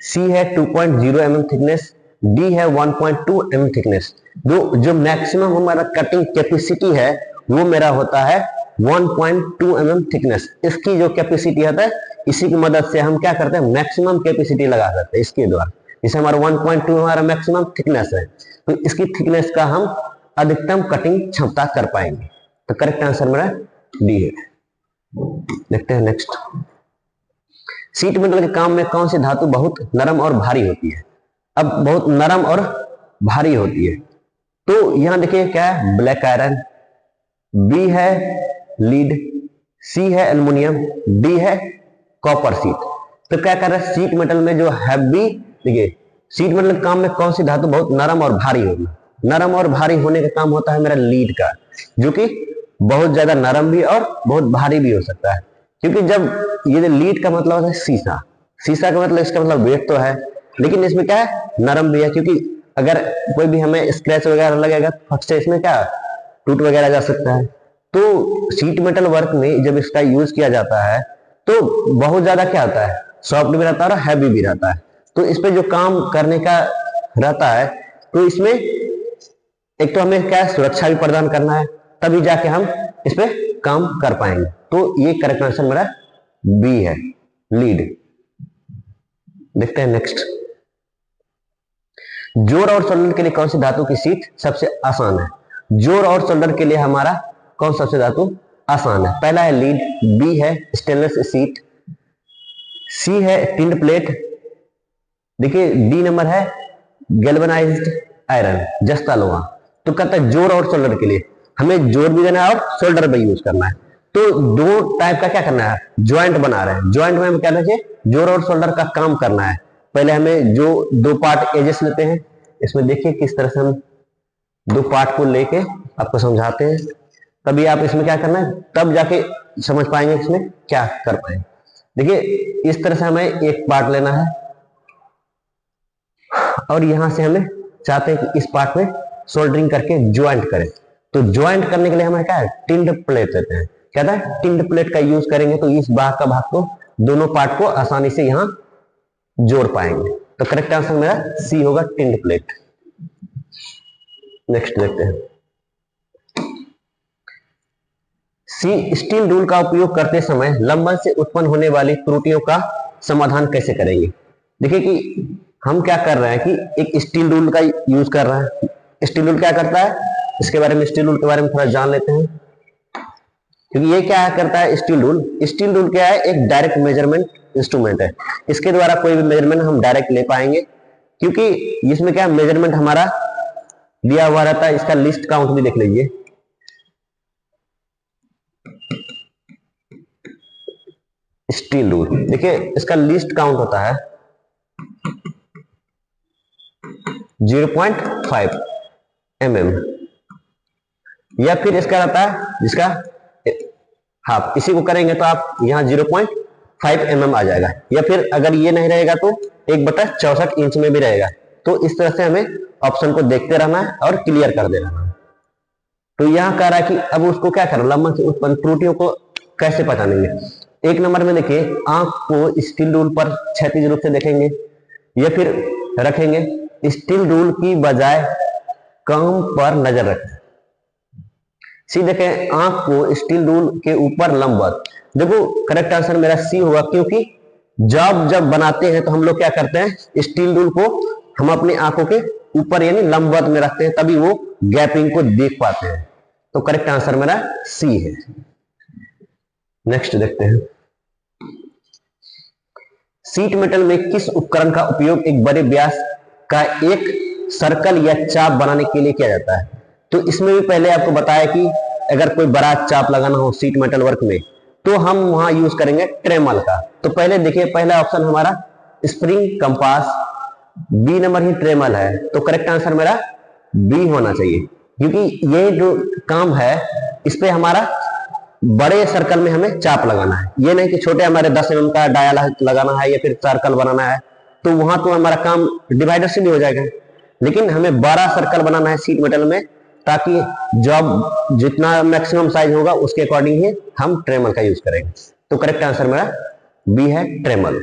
सी है 2.0 mm थिकनेस, डी है 1.2 mm थिकनेस। जो मैक्सिमम हमारा कटिंग कैपेसिटी है वो मेरा होता है 1.2 mm थिकनेस। इसकी जो कैपेसिटी होता है इसी की मदद से हम क्या करते हैं मैक्सिमम कैपेसिटी लगा सकते हैं इसके द्वारा। जैसे हमारा 1.2 हमारा मैक्सिमम थिकनेस है, तो इसकी थिकनेस का हम अधिकतम कटिंग क्षमता कर पाएंगे। तो करेक्ट आंसर मेरा डी है। देखते हैं नेक्स्ट, सीट मेटल के काम में कौन सी धातु बहुत नरम और भारी होती है। अब बहुत नरम और भारी होती है, तो यहां देखिए क्या है ब्लैक आयरन, बी है लीड, सी है एल्युमिनियम, डी है कॉपर सीट। तो क्या कर रहा है सीट मेटल में जो हैवी, देखिए सीट मेटल के काम में कौन सी धातु बहुत नरम और भारी होगी। नरम और भारी होने का काम होता है मेरा लीड का, जो कि बहुत ज्यादा नरम भी और बहुत भारी भी हो सकता है। क्योंकि जब ये लीड का मतलब होता है शीशा, शीशा का मतलब इसका मतलब वेट तो है, लेकिन इसमें क्या है नरम भी है, क्योंकि अगर कोई भी हमें स्क्रैच वगैरह लगेगा फट से इसमें क्या टूट वगैरह जा सकता है। तो सीट मेटल वर्क में जब इसका यूज किया जाता है तो बहुत ज्यादा क्या होता है सॉफ्ट भी रहता है और हैवी भी रहता है। तो इस पे जो काम करने का रहता है, तो इसमें एक तो हमें क्या सुरक्षा भी प्रदान करना है, तभी जाके हम इस पे काम कर पाएंगे। तो ये करेक्ट आंसर मेरा बी है लीड। देखते हैं नेक्स्ट, जोड़ और शोल्डर के लिए कौन सी धातु की सीट सबसे आसान है। जोड़ और शोल्डर के लिए हमारा कौन सबसे धातु आसान है। पहला है लीड, बी है स्टेनलेस सीट, सी है टिंड प्लेट, देखिए डी नंबर है गैल्वेनाइज्ड आयरन जस्ता लोहा। तो कहता है जोड़ और शोल्डर के लिए हमें जोड़ भी देना है और शोल्डर भी यूज करना है। तो दो टाइप का क्या करना है ज्वाइंट बना रहे हैं, ज्वाइंट में हमें क्या चाहिए जोड़ और शोल्डर का काम करना है। पहले हमें जो दो पार्ट एजेस लेते हैं, इसमें देखिए किस तरह से हम दो पार्ट को लेके आपको समझाते हैं, तभी आप इसमें क्या करना है तब जाके समझ पाएंगे इसमें क्या कर पाएंगे। देखिए इस तरह से हमें एक पार्ट लेना है और यहां से हमें चाहते हैं कि इस पार्ट में सोल्डरिंग करके ज्वाइंट करें। तो ज्वाइंट करने के लिए हमें क्या है, टिंड प्लेट लेते हैं। क्या था, टिंड प्लेट का यूज करेंगे तो इस भाग का भाग को, दोनों पार्ट को आसानी से यहां जोड़ पाएंगे। तो करेक्ट आंसर मेरा सी होगा, टिंड प्लेट। नेक्स्ट देखते हैं। सी, स्टील रूल का उपयोग करते समय लंबन से उत्पन्न होने वाली त्रुटियों का समाधान कैसे करेंगे। देखिए कि हम क्या कर रहे हैं कि एक स्टील रूल का यूज कर रहे हैं। स्टील रूल क्या करता है, इसके बारे में, स्टील रूल के बारे में थोड़ा जान लेते हैं। क्योंकि ये क्या करता है स्टील रूल, स्टील रूल क्या है, एक डायरेक्ट मेजरमेंट इंस्ट्रूमेंट है। इसके द्वारा कोई भी मेजरमेंट हम डायरेक्ट ले पाएंगे, क्योंकि इसमें क्या मेजरमेंट हमारा दिया हुआ रहता है। इसका लिस्ट काउंट भी देख लीजिए। स्टील रूल देखिए, इसका लिस्ट काउंट होता है 0.5 mm, या फिर इसका रहता है जिसका हाफ, इसी को करेंगे तो आप यहां 0.5 mm आ जाएगा, या फिर अगर ये नहीं रहेगा तो 1/64 इंच में भी रहेगा। तो इस तरह से हमें ऑप्शन को देखते रहना है और क्लियर कर देना है। तो यहां कह रहा है कि अब उसको क्या करना, लंबन से उत्पन्न त्रुटियों को कैसे पहचानेंगे। एक नंबर में देखिए, आंख को स्टील रूल पर क्षैतिज रूप से देखेंगे या फिर रखेंगे, स्टील रूल की बजाय काम पर नजर रखें। सी देखें, आंख को स्टील रूल के ऊपर लंबवत। देखो करेक्ट आंसर मेरा सी होगा, क्योंकि जब बनाते हैं तो हम लोग क्या करते हैं, स्टील रूल को हम अपनी आंखों के ऊपर यानी लंबवत में रखते हैं, तभी वो गैपिंग को देख पाते हैं। तो करेक्ट आंसर मेरा सी है। नेक्स्ट देखते हैं। सीट मेटल में किस उपकरण का उपयोग एक बड़े व्यास का एक सर्कल या चाप बनाने के लिए किया जाता है। तो इसमें भी पहले आपको बताया कि अगर कोई बड़ा चाप लगाना हो सीट मेटल वर्क में तो हम वहां यूज करेंगे ट्रेमल का। तो पहले देखिए, पहला ऑप्शन हमारा स्प्रिंग कंपास, बी नंबर ही ट्रेमल है। तो करेक्ट आंसर मेरा बी होना चाहिए, क्योंकि ये जो काम है इस पे हमारा बड़े सर्कल में हमें चाप लगाना है, ये नहीं कि छोटे हमारे 10 mm का डाया लगाना है या फिर सर्कल बनाना है। तो वहां तो हमारा काम डिवाइडर से भी हो जाएगा, लेकिन हमें बड़ा सर्कल बनाना है सीट मेटल में, ताकि जॉब जितना मैक्सिमम साइज होगा उसके अकॉर्डिंग ही हम ट्रेमल का यूज करेंगे। तो करेक्ट आंसर मेरा बी है, ट्रेमल।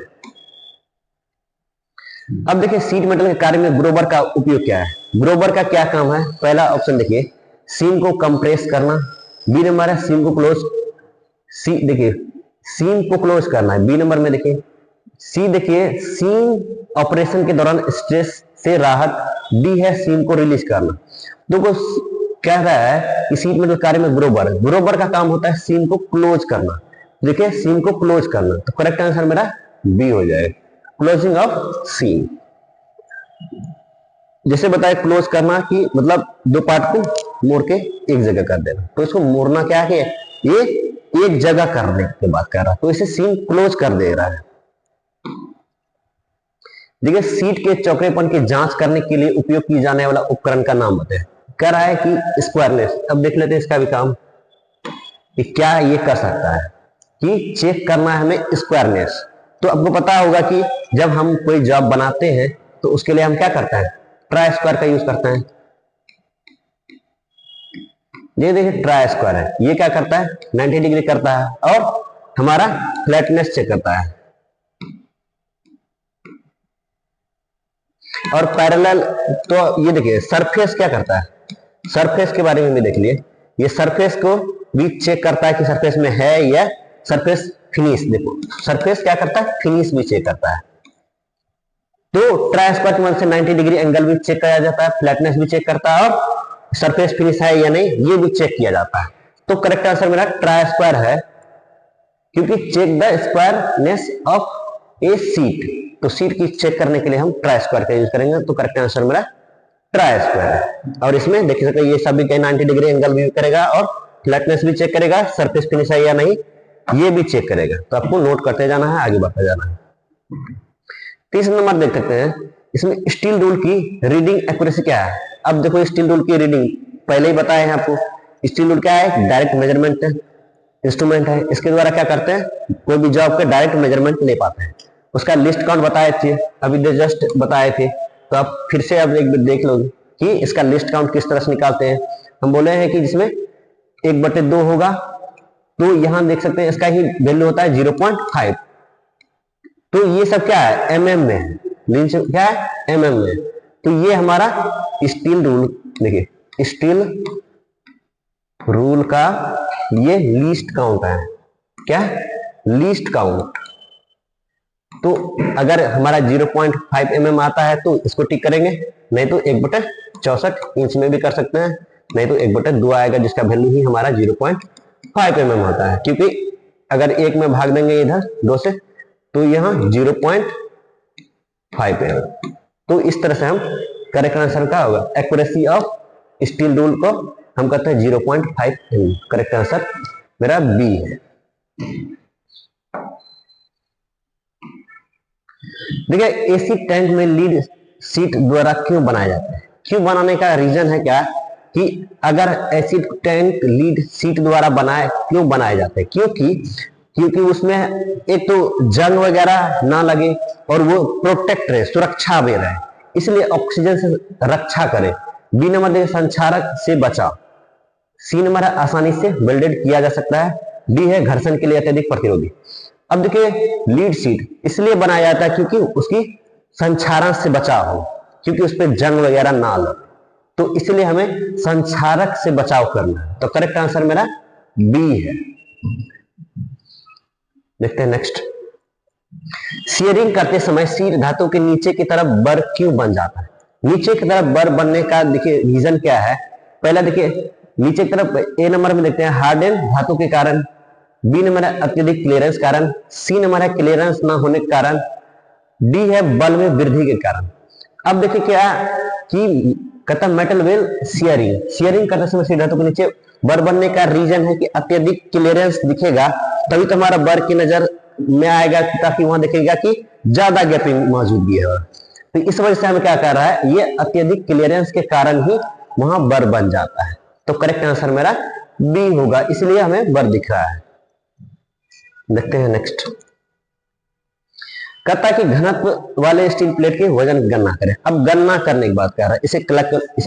अब देखिए, सीट मेटल के कार्य में ग्रोवर का उपयोग क्या है। ग्रोवर का क्या काम है, पहला ऑप्शन देखिए, सीम को कंप्रेस करना, बी नंबर है सीम को क्लोज, सी देखिए सीम को क्लोज करना है, बी नंबर में देखिए, सी देखिए सीम ऑपरेशन के दौरान स्ट्रेस से राहत, डी है सीम को रिलीज करना। देखो कह रहा है कि सीट मेटल कार्य में ग्रोवर, ग्रोवर का काम होता है सीम को क्लोज करना। देखिए सीम को क्लोज करना, तो करेक्ट आंसर मेरा बी हो जाएगा, क्लोजिंग ऑफ सीम। जैसे बताए क्लोज करना कि मतलब दो पार्ट को मोड़ के एक जगह कर देना, तो इसको मोड़ना क्या है, ये एक जगह करने के बाद कह रहा, तो इसे सीम क्लोज कर दे रहा है। देखिए, सीट के चौकड़ेपन की जांच करने के लिए उपयोग की जाने वाला उपकरण का नाम बताए। कह रहा है कि स्क्वायरनेस। अब देख लेते हैं इसका भी काम कि क्या ये कर सकता है, कि चेक करना है हमें स्क्वायरनेस। तो आपको पता होगा कि जब हम कोई जॉब बनाते हैं तो उसके लिए हम क्या करते हैं, ट्राई स्क्वायर का यूज करते हैं। ये देखिए ट्राई स्क्वायर है, ये क्या करता है 90 डिग्री करता है और हमारा फ्लैटनेस चेक करता है। और पैरेलल, तो ये देखिए सरफेस क्या करता है, सरफेस के बारे में भी देख लिए, ये सरफेस को भी चेक करता है कि सरफेस में है या सरफेस फिनिश। देखो सरफेस क्या करता है, फिनिश भी चेक करता है। तो ट्राई स्क्वायर की मदद से 90 डिग्री एंगल भी चेक किया जाता है, फ्लैटनेस भी चेक करता है और सरफेस फिनिश है या नहीं ये भी चेक किया जाता है। तो करेक्ट आंसर मेरा ट्राई स्क्वायर है, क्योंकि check the squareness of a sheet, तो सीट की चेक करने के लिए हम ट्राई स्क्वायर का यूज करेंगे। तो करेक्ट आंसर मेरा ट्राई स्क्वायर है। और इसमें देख सकते हैं ये सभी 90 डिग्री एंगल भी करेगा और फ्लैटनेस भी चेक करेगा, सरफेस फिनिश है या नहीं ये भी चेक करेगा। तो आपको नोट करते जाना है, आगे बढ़ते जाना है। तीसरा नंबर देख सकते हैं, इसमें स्टील रूल की रीडिंग एक्यूरेसी क्या है। अब देखो स्टील रूल की रीडिंग पहले ही बताए हैं आपको, स्टील रूल क्या है, डायरेक्ट मेजरमेंट है, इंस्ट्रूमेंट है, इसके द्वारा क्या करते हैं, कोई भी जॉब के डायरेक्ट मेजरमेंट ले पाते हैं। उसका लिस्ट काउंट बताए थे अभी जस्ट बताए थे, तो आप फिर से अब एक बार देख लो कि इसका लिस्ट काउंट किस तरह से निकालते हैं। हम बोले हैं कि जिसमें 1/2 होगा, तो यहां देख सकते हैं इसका ही वैल्यू होता है 0.5। तो ये सब क्या है, एमएम में है, लिंच क्या है, एमएम में। तो ये हमारा स्टील रूल, देखिए स्टील रूल का ये लीस्ट काउंट है, क्या लीस्ट काउंट। तो अगर हमारा 0.5 mm आता है तो इसको टिक करेंगे, नहीं तो 1/64 इंच में भी कर सकते हैं, नहीं तो 1/2 आएगा, जिसका वैल्यू ही हमारा 0.5 mm होता है। क्योंकि अगर 1 में भाग देंगे इधर 2 से, तो यहाँ 0.5 mm। तो इस तरह से हम करेक्ट आंसर का होगा, एक्यूरेसी ऑफ स्टील रूल को हम कहते हैं 0.5 mm। करेक्ट आंसर मेरा बी है। देखिए एसी टैंक में लीड सीट द्वारा क्यों बनाया जाता है, क्यों बनाने का रीजन है क्या, कि अगर एसिड टैंक लीड सीट द्वारा क्यों बनाए जाते हैं, क्योंकि उसमें एक तो जंग वगैरह ना लगे और वो प्रोटेक्ट रहे, सुरक्षा में रहे, इसलिए ऑक्सीजन से रक्षा करे। बी नंबर देखिए संक्षारक से बचाव। सी नंबर है आसानी से वेल्डेड किया जा सकता है। डी है घर्षण के लिए अत्यधिक प्रतिरोधी। अब देखिए लीड सीट इसलिए बनाया जाता है क्योंकि उसकी संक्षारण से बचाव हो, क्योंकि उस पर जंग वगैरह ना लगे, तो इसलिए हमें संक्षारक से बचाव करना है। तो करेक्ट आंसर मेरा बी है। देखते हैं नेक्स्ट, शियरिंग करते समय सीट धातु के नीचे की तरफ बर क्यों बन जाता है। नीचे की तरफ बर बनने का देखिए रीजन क्या है। पहला देखिए नीचे की तरफ ए नंबर में देखते हैं हार्डन धातु के कारण, बी नंबर है अत्यधिक क्लियरेंस कारण, सी नंबर है क्लियरेंस ना होने के कारण, डी है बल में वृद्धि के कारण। अब देखिए क्या कि कहता मेटल वेल शियरिंग करते समय सीट धातु के नीचे बर बनने का रीजन है कि अत्यधिक क्लियरेंस दिखेगा, तभी तो हमारा बर की नजर में आएगा, ताकि वहां दिखेगा कि ज्यादा गैपिंग मौजूदगी है। तो इस वजह से हमें क्या कर रहा है, ये अत्यधिक क्लियरेंस के कारण ही वहां बर बन जाता है। तो करेक्ट आंसर मेरा बी होगा, इसलिए हमें बर दिख रहा है। देखते हैं नेक्स्ट, कहता है कि घनत्व वाले स्टील प्लेट के वजन की गणना करें। अब गणना करने की बात कर रहा है, इसे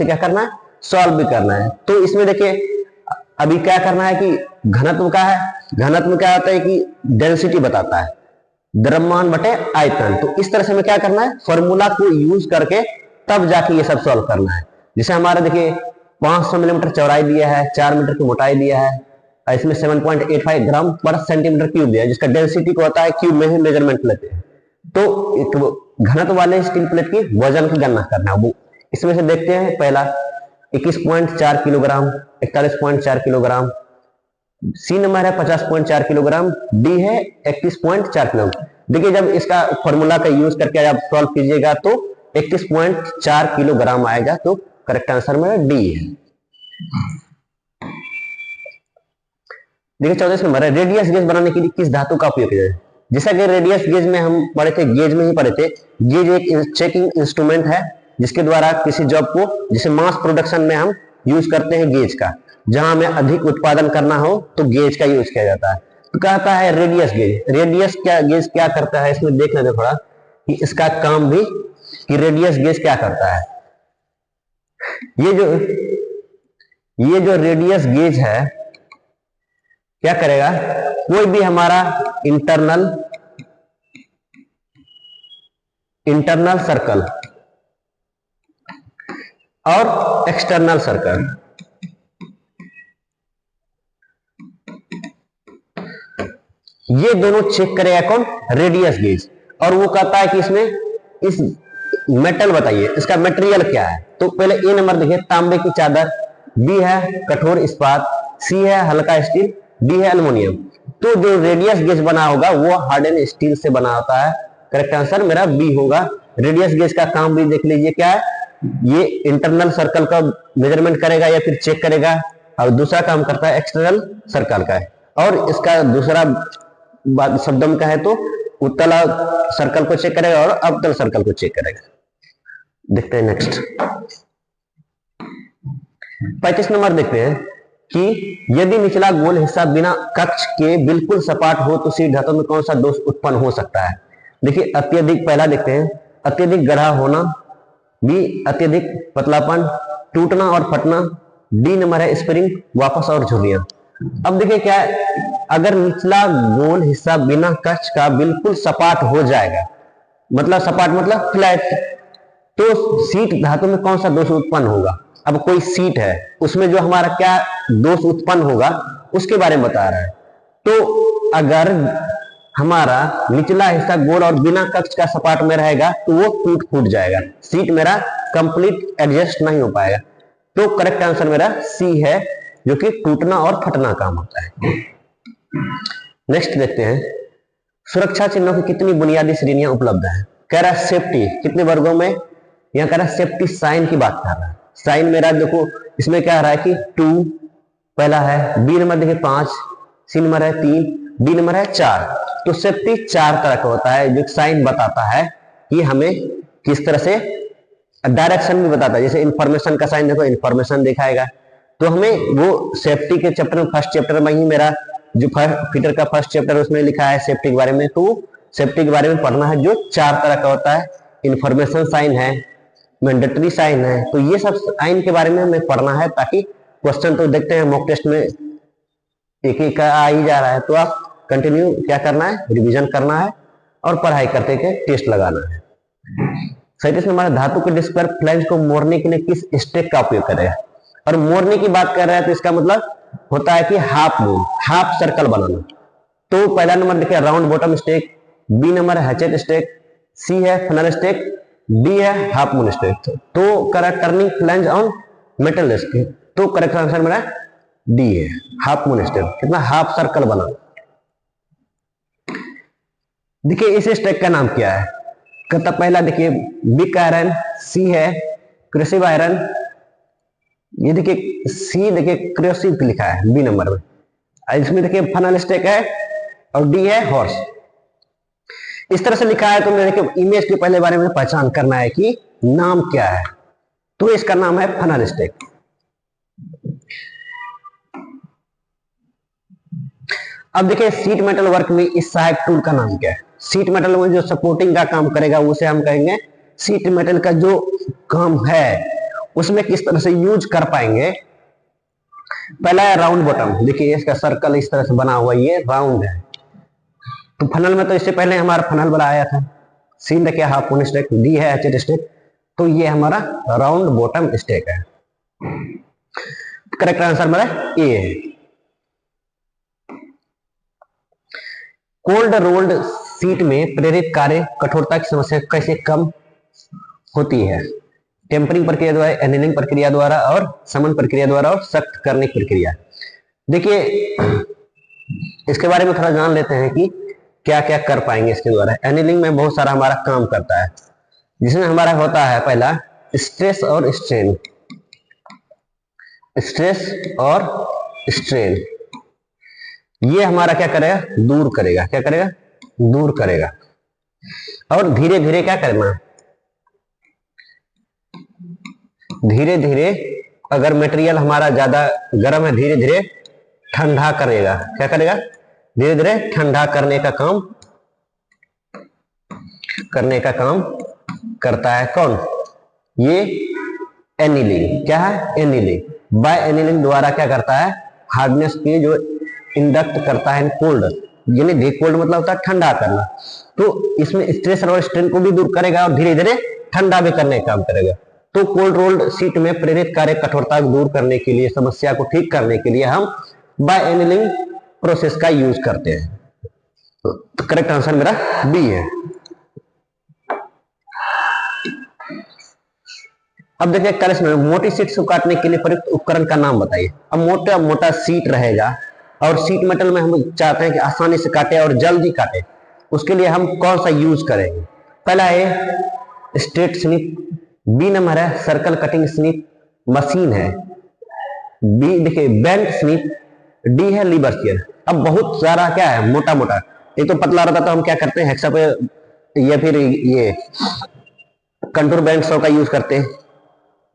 क्या करना है, सॉल्व भी करना है। तो इसमें देखिए अभी क्या करना है कि घनत्व का है, घनत्व क्या होता है कि डेंसिटी बताता है, द्रव्यमान बटे आयतन। तो इस तरह से हमें क्या करना है, फॉर्मूला को यूज करके तब जाके ये सब सॉल्व करना है। जैसे हमारा देखिए 500 मिलीमीटर चौड़ाई दिया है, 4 मीटर की मोटाई दिया है, इसमें 7.85 ग्राम पर सेंटीमीटर क्यूब दिया है, जिसका डेंसिटी को होता है क्यूब में ही मेजरमेंट लेते हैं। तो घनत्व वाले स्टील प्लेट की वजन की गणना करना, वो इसमें से देखते हैं। पहला 21.4 किलोग्राम, 41.4 किलोग्राम, सी नंबर है 50.4 किलोग्राम, डी है 31.4 किलोग्राम। देखिए जब इसका फॉर्मूला का यूज करके आप सॉल्व कीजिएगा तो 31.4 किलोग्राम आएगा। तो करेक्ट आंसर मेरा डी है। देखिए 14 नंबर है, रेडियस गेज बनाने के लिए किस धातु का उपयोग किया जाए। जैसा कि रेडियस गेज में हम पढ़े थे, गेज में ही पढ़े थे, गेज एक चेकिंग इंस्ट्रूमेंट है जिसके द्वारा किसी जॉब को, जैसे मास प्रोडक्शन में हम यूज करते हैं गेज का, जहां हमें अधिक उत्पादन करना हो तो गेज का यूज किया जाता है। तो कहता है रेडियस गेज, गेज क्या करता है, इसमें देख लेते थोड़ा कि इसका काम भी, कि रेडियस गेज क्या करता है। ये जो रेडियस गेज है क्या करेगा, कोई भी हमारा इंटरनल सर्कल और एक्सटर्नल सर्कल, ये दोनों चेक करेगा कौन, रेडियस गेज। और वो कहता है कि इसमें इस मेटल बताइए, इसका मटेरियल क्या है। तो पहले ए नंबर देखिए तांबे की चादर, बी है कठोर इस्पात, सी है हल्का स्टील, डी है एल्युमिनियम। तो जो रेडियस गेज बना होगा वो हार्डन स्टील से बना होता है। करेक्ट आंसर मेरा बी होगा। रेडियस गेज का काम भी देख लीजिए क्या है, ये इंटरनल सर्कल का मेजरमेंट करेगा या फिर चेक करेगा, और दूसरा काम करता है एक्सटर्नल सर्कल का है। और इसका दूसरा बात शब्दों में कहे तो उत्तल सर्कल को चेक करेगा और अवतल सर्कल को चेक करेगा। देखते हैं नेक्स्ट 35 नंबर देखते हैं, कि यदि निचला गोल हिस्सा बिना कक्ष के बिल्कुल सपाट हो तो शीट धातु में कौन सा दोष उत्पन्न हो सकता है। देखिए अत्यधिक, पहला देखते हैं, अत्यधिक गढ़ा होना, बी अत्यधिक पतलापन, टूटना और फटना, डी नंबर है स्प्रिंग वापस और झुर्रियां। अब देखिए क्या है, अगर निचला गोल हिस्सा बिना कक्ष का बिल्कुल सपाट हो जाएगा, मतलब सपाट मतलब फ्लैट, तो शीट धातु में कौन सा दोष उत्पन्न होगा। अब कोई शीट है उसमें जो हमारा क्या दोष उत्पन्न होगा उसके बारे में बता रहा है। तो अगर हमारा निचला हिस्सा गोल और बिना कक्ष का सपाट में रहेगा तो वो टूट फूट जाएगा, शीट मेरा कंप्लीट एडजस्ट नहीं हो पाएगा। तो करेक्ट आंसर मेरा सी है, जो कि टूटना और फटना काम होता है। नेक्स्ट देखते हैं, सुरक्षा चिन्हों की कितनी बुनियादी श्रेणियां उपलब्ध है। कह रहा है सेफ्टी कितने वर्गों में, यहां कह रहा है सेफ्टी साइन की बात कर रहा है। साइन मेरा देखो इसमें क्या रहा है कि 2 पहला है, बी नंबर देखिए 5, सी नंबर है 3, डी नंबर है 4। तो सेफ्टी 4 तरह का होता है, जो साइन बताता है कि हमें किस तरह से, डायरेक्शन भी बताता है। जैसे इंफॉर्मेशन का साइन देखो, इंफॉर्मेशन दिखाएगा, तो हमें वो सेफ्टी के चैप्टर में, फर्स्ट चैप्टर में ही मेरा जो फिटर का फर्स्ट चैप्टर उसमें लिखा है सेफ्टी के बारे में, तो सेफ्टी के बारे में पढ़ना है, जो 4 तरह का होता है। इंफॉर्मेशन साइन है, मैंडेटरी साइन है, तो ये सब साइन के बारे में हमें पढ़ना है, ताकि क्वेश्चन तो देखते हैं मॉक टेस्ट में एक एक आ ही जा रहा है, तो आप कंटिन्यू क्या करना है, रिवीजन करना है और पढ़ाई करते के टेस्ट लगाना है। साइटिस में हमारे धातु के डिस्क पर फ्लैंज को मोड़ने के लिए किस स्टेक का उपयोग करें। और मोड़ने की बात कर रहे हैं तो इसका मतलब होता है कि हाफ मून, हाफ सर्कल बनाना। तो पहला नंबर देखिए round bottom stake, B number है हैचेट स्टेक, सी है फनल स्टेक, डी है हाफ मून स्टेक। तो correct turning flange on metal disc, तो करेक्ट आंसर मेरा डी है, हाफ मून स्टेक। कितना हाफ सर्कल बनाना। देखिए इस स्टेक का नाम क्या है, कहता पहला देखिए बिग आयरन, सी है क्रेसिव आयरन, ये देखिए सी देखिए क्रेसिव लिखा है बी नंबर में, इसमें देखिए फनल स्टेक है और डी है हॉर्स। इस तरह से लिखा है तो देखिए इमेज के पहले बारे में पहचान करना है कि नाम क्या है, तो इसका नाम है फनल स्टेक। अब देखिए सीट मेटल वर्क में इस सहायक टूल का नाम क्या है। सीट मेटल में जो सपोर्टिंग का काम करेगा उसे हम कहेंगे सीट मेटल का जो काम है उसमें किस तरह से यूज कर पाएंगे। पहला है राउंड बॉटम, देखिए इसका सर्कल इस तरह से बना हुआ, ये राउंड है। तो फनल में तो इससे पहले हमारा फनल बनाया था, सी देखिए हाफ मून स्टेक, डी है एचेट स्टेक, तो ये हमारा राउंड बॉटम स्टेक है। करेक्ट आंसर मेरा ए है। कोल्ड रोल्ड सीट में प्रेरित कार्य कठोरता की समस्या कैसे कम होती है। टेम्परिंग प्रक्रिया द्वारा, एनीलिंग प्रक्रिया द्वारा और समन प्रक्रिया द्वारा और सख्त करने की प्रक्रिया। देखिए इसके बारे में थोड़ा जान लेते हैं कि क्या क्या कर पाएंगे इसके द्वारा। एनीलिंग में बहुत सारा हमारा काम करता है, जिसमें हमारा होता है पहला स्ट्रेस और स्ट्रेन, स्ट्रेस और स्ट्रेन, ये हमारा क्या करेगा, दूर करेगा, क्या करेगा, दूर करेगा। और धीरे धीरे क्या करना, धीरे धीरे अगर मटेरियल हमारा ज्यादा गर्म है धीरे धीरे ठंडा करेगा, क्या करेगा, धीरे धीरे ठंडा करने का काम करता है कौन, ये एनीलिंग। क्या है, एनीलिंग। बाय एनीलिंग द्वारा क्या करता है, हार्डनेस की जो इंडक्ट करता है कोल्ड, यानी डी कोल्ड मतलब होता है ठंडा करना। तो इसमें स्ट्रेस और स्ट्रेन को भी दूर करेगा और धीरे धीरे ठंडा भी करने का काम करेगा। तो कोल्ड रोल्ड सीट में प्रेरित कार्य कठोरता को दूर करने के लिए, समस्या को ठीक करने के लिए हम बाय एनीलिंग प्रोसेस का यूज करते हैं। तो करेक्ट आंसर मेरा बी है। अब देखिए कल में मोटी सीट को काटने के लिए प्रयुक्त उपकरण का नाम बताइए। अब मोटा मोटा सीट रहेगा और सीट मेटल में हम चाहते हैं कि आसानी से काटे और जल्दी काटे, उसके लिए हम कौन सा यूज करेंगे। पहला है स्ट्रेट स्निप, बी नंबर है सर्कल कटिंग स्निप मशीन है, बी देखिए बेंट स्निप, डी है लीवर शेयर। अब बहुत सारा क्या है मोटा मोटा, एक तो पतला रहता तो हम क्या करते हैं हेक्सा पे या फिर ये कंटूर बेंट सौ का यूज करते हैं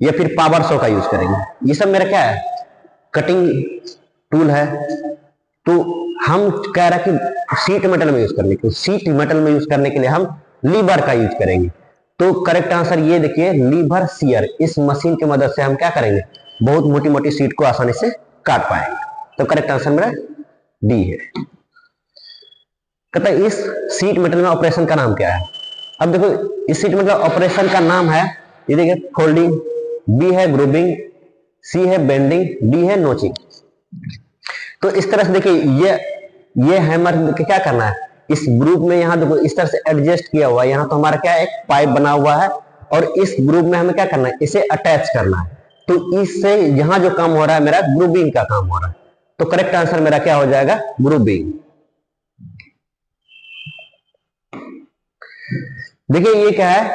या फिर पावर सौ का यूज करेंगे। ये सब मेरा क्या है कटिंग टूल है। तो हम कह रहे हैं कि सीट मेटल में यूज करने के, सीट मेटल में यूज करने के लिए हम लीवर का यूज करेंगे। तो करेक्ट आंसर ये देखिए, लीवर शियर। इस मशीन की मदद से हम क्या करेंगे, बहुत मोटी मोटी सीट को आसानी से काट पाएंगे। तो करेक्ट आंसर मेरा डी है। कहता है इस सीट मेटल में ऑपरेशन का नाम क्या है। अब देखो इस सीट मेटल ऑपरेशन का नाम है, ये देखिए फोल्डिंग, बी है ग्रूविंग, सी है बेंडिंग, डी है नोचिंग। तो इस तरह से देखिए ये हैमर क्या करना है, इस ग्रुप में यहाँ देखो इस तरह से एडजस्ट किया हुआ है। यहाँ तो हमारा क्या है, एक पाइप बना हुआ है और इस ग्रुप में हमें क्या करना है, इसे अटैच करना है। तो इससे यहाँ जो काम हो रहा है मेरा ग्रुविंग का काम हो रहा है। तो करेक्ट आंसर मेरा क्या हो जाएगा, ग्रुविंग। देखिए ये क्या है,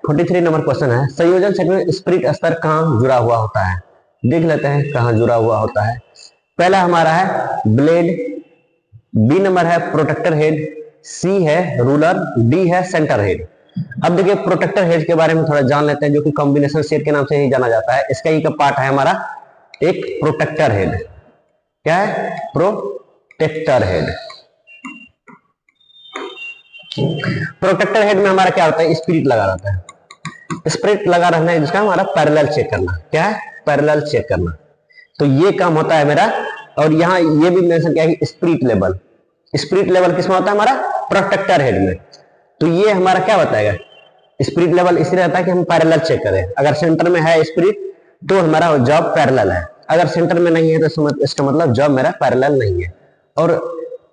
43 नंबर क्वेश्चन है, संयोजन सेट में स्पिरिट स्तर कहां जुड़ा हुआ होता है। देख लेते हैं कहां जुड़ा हुआ होता है। पहला हमारा है ब्लेड, बी नंबर है प्रोटेक्टर हेड, सी है रूलर, डी है सेंटर हेड। अब देखिए प्रोटेक्टर हेड के बारे में थोड़ा जान लेते हैं, जो कि कॉम्बिनेशन सेट के नाम से ही जाना जाता है। इसका एक पार्ट है हमारा एक प्रोटेक्टर हेड। क्या है, प्रोटेक्टर हेड। प्रोटेक्टर हेड में हमारा क्या होता है, स्पिरिट लगा रहता है। स्पिरिट लगा रहना है जिसका हमारा पैरेलल चेक करना। क्या है, पैरेलल चेक करना। तो ये काम होता है मेरा। और यहाँ ये भी मेंशन किया है स्पिरिट लेवल। स्पिरिट लेवल किसमें होता है, हमारा प्रोटेक्टर हेड में। तो ये हमारा क्या बताएगा, स्पिरिट लेवल इसलिए रहता है कि हम पैरेलल चेक करें। अगर सेंटर में है स्पिरिट तो हमारा जॉब पैरेलल है, अगर सेंटर में नहीं है तो इसका मतलब जॉब मेरा पैरेलल नहीं है। और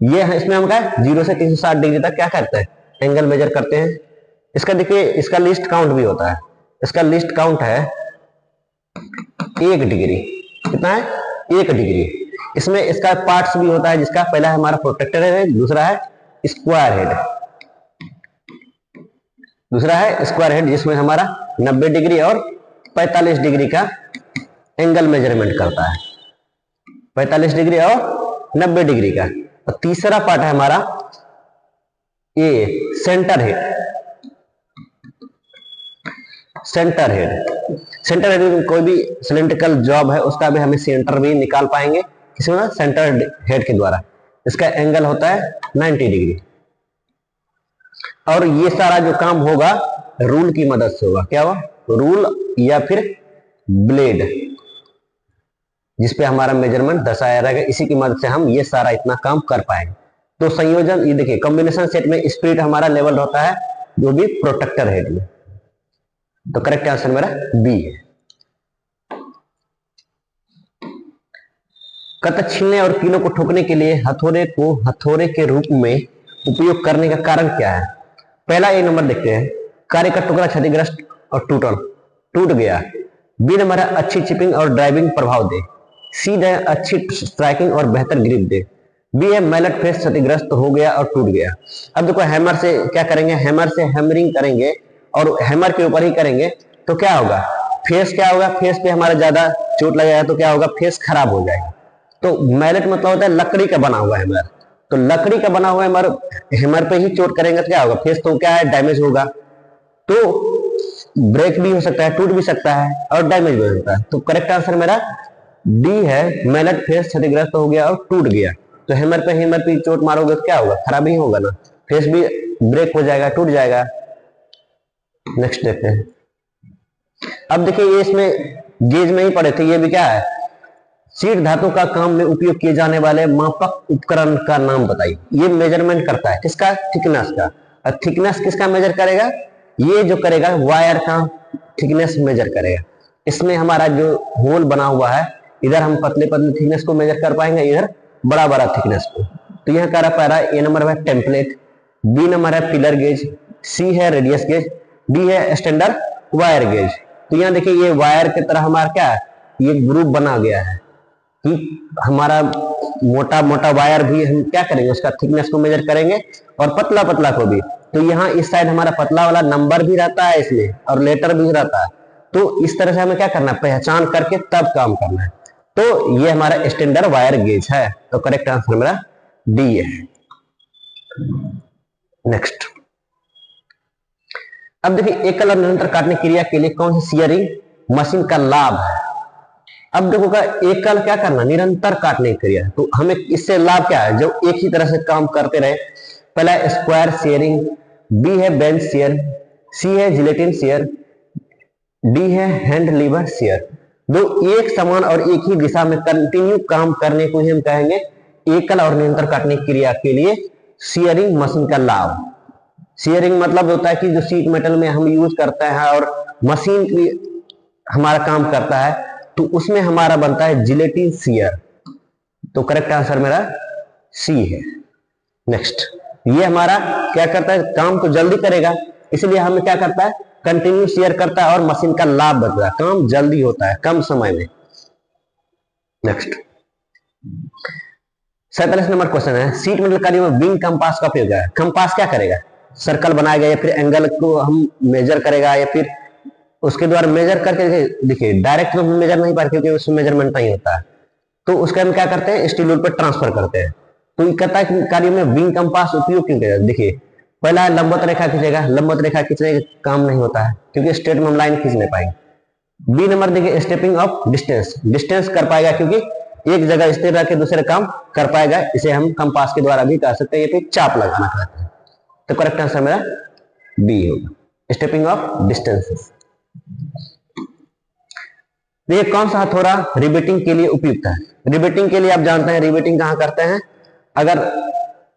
ये है इसमें हम क्या 0 से 360 डिग्री तक क्या करते हैं, एंगल मेजर करते हैं। इसका देखिए इसका लिस्ट काउंट भी होता है। इसका लिस्ट काउंट है 1 डिग्री। कितना है, 1 डिग्री। इसमें इसका पार्ट्स भी होता है, जिसका पहला है हमारा प्रोटेक्टर हेड, दूसरा है स्क्वायर हेड। दूसरा है स्क्वायर हेड जिसमें हमारा 90 डिग्री और 45 डिग्री का एंगल मेजरमेंट करता है। 45 डिग्री और 90 डिग्री का। और तीसरा पार्ट है हमारा ये centre head. Centre head, centre head में कोई भी सिलेंड्रिकल जॉब है उसका भी हमें सेंटर भी निकाल पाएंगे किसमें, सेंटर हेड के द्वारा। इसका एंगल होता है 90 डिग्री। और ये सारा जो काम होगा रूल की मदद से होगा। क्या हुआ, रूल या फिर ब्लेड, जिसपे हमारा मेजरमेंट दर्शाया रहेगा। इसी की मदद से हम ये सारा इतना काम कर पाएंगे। तो संयोजन, ये देखिए कॉम्बिनेशन सेट में स्पिरिट हमारा लेवल होता है जो भी प्रोटेक्टर हेड में। तो करेक्ट आंसर मेरा बी है। कत छीलने और कीलों को ठोकने के लिए हथौड़े को हथौड़े के रूप में उपयोग करने का कारण क्या है। पहला ए नंबर देखते हैं, कार्य का टुकड़ा क्षतिग्रस्त और टूट गया। बी नंबर है अच्छी चिपिंग और ड्राइविंग प्रभाव दे। सी है अच्छी स्ट्राइकिंग और बेहतर ग्रिप दे। बी है मैलेट फेस क्षतिग्रस्त हो गया और टूट गया। अब देखो हैमर से क्या करेंगे, हैमर से हैमरिंग करेंगे और हैमर के ऊपर ही करेंगे तो क्या होगा, फेस क्या होगा, फेस पे हमारा ज्यादा चोट लगेगा तो क्या होगा, फेस खराब हो जाएगा। तो मैलेट मतलब होता है लकड़ी का बना हुआ हैमर। तो लकड़ी का बना हुआ हैमर पे ही चोट करेंगे तो क्या होगा, फेस तो क्या है, डैमेज होगा। तो ब्रेक भी हो सकता है, टूट भी सकता है और डैमेज भी हो सकता है। तो करेक्ट आंसर मेरा डी है, मैलेट फेस क्षतिग्रस्त हो गया और टूट गया। तो हैमर पे चोट मारोगे तो क्या होगा, खराब ही होगा ना, फेस भी ब्रेक हो जाएगा, टूट जाएगा। नेक्स्ट देखते हैं। अब देखिए ये इसमें गेज में ही पढ़े थे, ये भी क्या है, सीट धातु का काम में उपयोग किए जाने वाले मापक उपकरण का नाम बताइए। ये मेजरमेंट करता है किसका, थिकनेस का। और थिकनेस किसका मेजर करेगा, ये जो करेगा वायर का थिकनेस मेजर करेगा। इसमें हमारा जो होल बना हुआ है, इधर हम पतले पतले थिकनेस को मेजर कर पाएंगे, इधर बड़ा बड़ा थिकनेस को। तो यह कह रहा है ए नंबर है टेम्पलेट, बी नंबर है पिलर गेज, सी है रेडियस गेज, डी है स्टैंडर्ड वायर गेज। तो यहाँ देखिए ये वायर की तरह हमारा क्या है, ये ग्रुप बना गया है कि हमारा मोटा मोटा वायर भी हम क्या करेंगे, उसका थिकनेस को मेजर करेंगे और पतला पतला को भी। तो यहाँ इस साइड हमारा पतला वाला नंबर भी रहता है इसमें और लेटर भी रहता है। तो इस तरह से हमें क्या करना है, पहचान करके तब काम करना है। तो ये हमारा स्टैंडर्ड वायर गेज है। तो करेक्ट आंसर मेरा डी है। नेक्स्ट, अब देखिए एकल और निरंतर काटने क्रिया के लिए कौन सी सीयरिंग मशीन का लाभ है। अब देखो का एकल क्या करना, निरंतर काटने की क्रिया। तो हमें इससे लाभ क्या है, जो एक ही तरह से काम करते रहे। पहला स्क्वायर शेयरिंग, बी है बेंच शेयर, सी है जिलेटिन शेयर, डी है हैंड लीवर शेयर। दो एक समान और एक ही दिशा में कंटिन्यू काम करने को ही हम कहेंगे एकल और निरंतर काटने की क्रिया के लिए शेयरिंग मशीन का लाभ। शेयरिंग मतलब होता है कि जो शीट मेटल में हम यूज करते हैं और मशीन की हमारा काम करता है, तो उसमें हमारा बनता है जिलेटिन शेयर। तो करेक्ट आंसर मेरा सी है। नेक्स्ट, ये हमारा क्या करता है, काम तो जल्दी करेगा, इसलिए हमें क्या करता है, कंटिन्यू शेयर करता है और मशीन का लाभ बढ़ता है, काम जल्दी होता है कम समय में। नेक्स्ट 47 नंबर क्वेश्चन है, सीट मेटल कार्य में विंग कंपास का उपयोग है। कंपास क्या करेगा, सर्कल बनाएगा या फिर एंगल को हम मेजर करेगा या फिर उसके द्वारा मेजर करके, देखिए डायरेक्ट तो मेजर नहीं पाते क्योंकि उसमें मेजरमेंट नहीं होता है, तो उसका हम क्या करते हैं, स्टील पर ट्रांसफर करते हैं। तो कहता है कार्य में विंग कंपास उपयोग क्यों किया। देखिए पहला लंबवत रेखा खींचेगा, लंबवत रेखा खींचने का काम नहीं होता है क्योंकि स्ट्रेट में हम लाइन खींच नहीं पाएंगे। बी नंबर देखिए स्टेपिंग ऑफ डिस्टेंस, डिस्टेंस कर पाएगा क्योंकि एक जगह स्थिर रह के दूसरे काम कर पाएगा, इसे हम कंपास के द्वारा भी कर सकते हैं, ये फिर चाप लगाना कहते हैं। तो करेक्ट आंसर मेरा बी होगा, स्टेपिंग ऑफ डिस्टेंसेस। देखिए कौन सा हथौड़ा रिवेटिंग के लिए उपयुक्त है। रिवेटिंग के लिए आप जानते हैं रिवेटिंग कहां करते हैं, अगर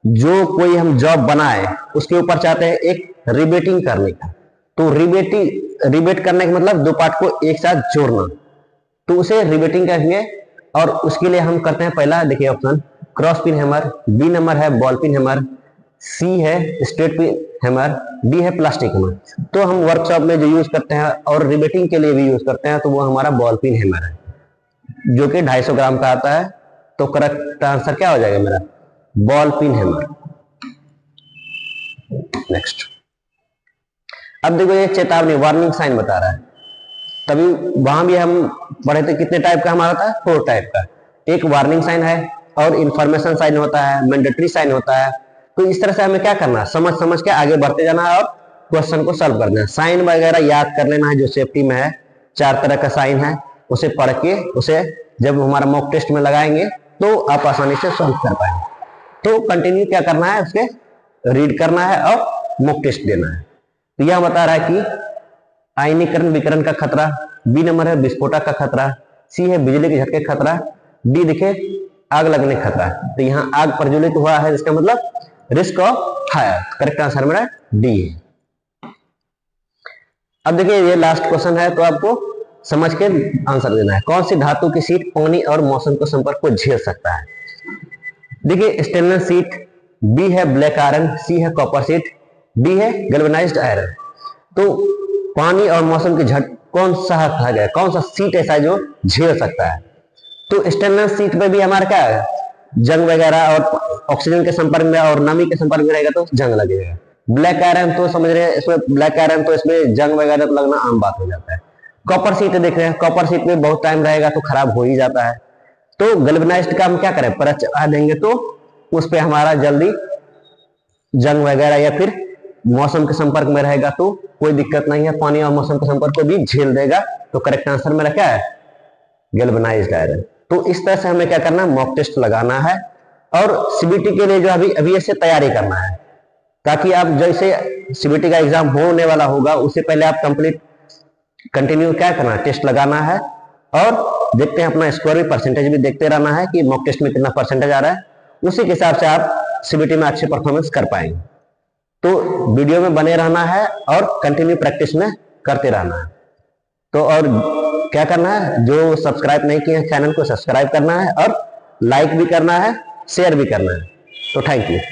जो कोई हम जॉब बनाए उसके ऊपर चाहते हैं एक रिवेटिंग करने का, तो रिवेट करने का मतलब दो पार्ट को एक साथ जोड़ना, तो उसे रिवेटिंग कहेंगे। और उसके लिए हम करते हैं, पहला देखिए option cross pin hammer, B number है बॉल पिन हैमर, सी है स्ट्रेट पिन हैमर, डी है प्लास्टिक हैमर। तो हम वर्कशॉप में जो यूज करते हैं और रिवेटिंग के लिए भी यूज करते हैं, तो वो हमारा बॉल पिन हैमर है जो कि 250 ग्राम का आता है। तो करेक्ट आंसर क्या हो जाएगा मेरा, बॉल पिन हैमर। नेक्स्ट, अब देखो ये चेतावनी वार्निंग साइन बता रहा है, तभी वहां भी हम पढ़े थे कितने टाइप का हमारा था, 4 टाइप का। एक वार्निंग साइन है और इंफॉर्मेशन साइन होता है, मैंडेटरी साइन होता है। तो इस तरह से हमें क्या करना है, समझ समझ के आगे बढ़ते जाना है और क्वेश्चन को सॉल्व करना है। साइन वगैरह याद कर लेना है, जो सेफ्टी में है 4 तरह का साइन है, उसे पढ़ के उसे जब हमारा मॉक टेस्ट में लगाएंगे तो आप आसानी से सॉल्व कर पाएंगे। तो कंटिन्यू क्या करना है, उसके रीड करना है और मॉक टेस्ट देना है। तो यह बता रहा है कि आयनीकरण विकिरण का खतरा, बी नंबर है विस्फोटक का खतरा, सी है बिजली के झटके खतरा, डी देखे आग लगने का खतरा। तो यहाँ आग प्रज्वलित हुआ है, इसका मतलब risk of fire. Correct answer मेरा डी है। अब देखिए ये लास्ट क्वेश्चन है, तो आपको समझ के आंसर देना है। कौन सी धातु की सीट पानी और मौसम के संपर्क को झेल सकता है। देखिए स्टेनलेस सीट, बी है ब्लैक आयरन, सी है कॉपर सीट, डी है गैल्वेनाइज्ड आयरन। तो पानी और मौसम के झट कौन सा है, कौन सा सीट ऐसा है जो झेल सकता है। तो स्टेनलेस सीट पे भी हमारा क्या है, जंग वगैरह और ऑक्सीजन के संपर्क में और नमी के संपर्क में रहेगा तो जंग लगेगा। ब्लैक आयरन तो समझ रहे हैं, इसमें ब्लैक आयरन तो इसमें जंग वगैरह तो लगना आम बात हो जाता है। कॉपर सीट देख रहे हैं, कॉपर सीट में बहुत टाइम रहेगा तो खराब हो ही जाता है। तो गैल्वेनाइज्ड का हम क्या करें, परत चढ़ा देंगे तो उस पर हमारा जल्दी जंग वगैरह या फिर मौसम के संपर्क में रहेगा तो कोई दिक्कत नहीं है, पानी और मौसम के संपर्क को भी झेल देगा। तो करेक्ट आंसर मेरा क्या है, गैल्वेनाइज्ड आयरन। तो इस तरह से हमें क्या करना है, मॉक टेस्ट लगाना है और सीबीटी के लिए जो अभी से तैयारी करना है, ताकि आप जैसे सीबीटी का एग्जाम होने वाला होगा उससे पहले आप कंटिन्यू क्या करना है, टेस्ट लगाना है और देखते हैं अपना स्कोर भी, परसेंटेज भी देखते रहना है कि मॉक टेस्ट में कितना परसेंटेज आ रहा है, उसी के हिसाब से आप सीबीटी में अच्छे परफॉर्मेंस कर पाएंगे। तो वीडियो में बने रहना है और कंटिन्यू प्रैक्टिस में करते रहना है। तो और क्या करना है, जो सब्सक्राइब नहीं किए हैं चैनल को सब्सक्राइब करना है और लाइक भी करना है, शेयर भी करना है। तो थैंक यू।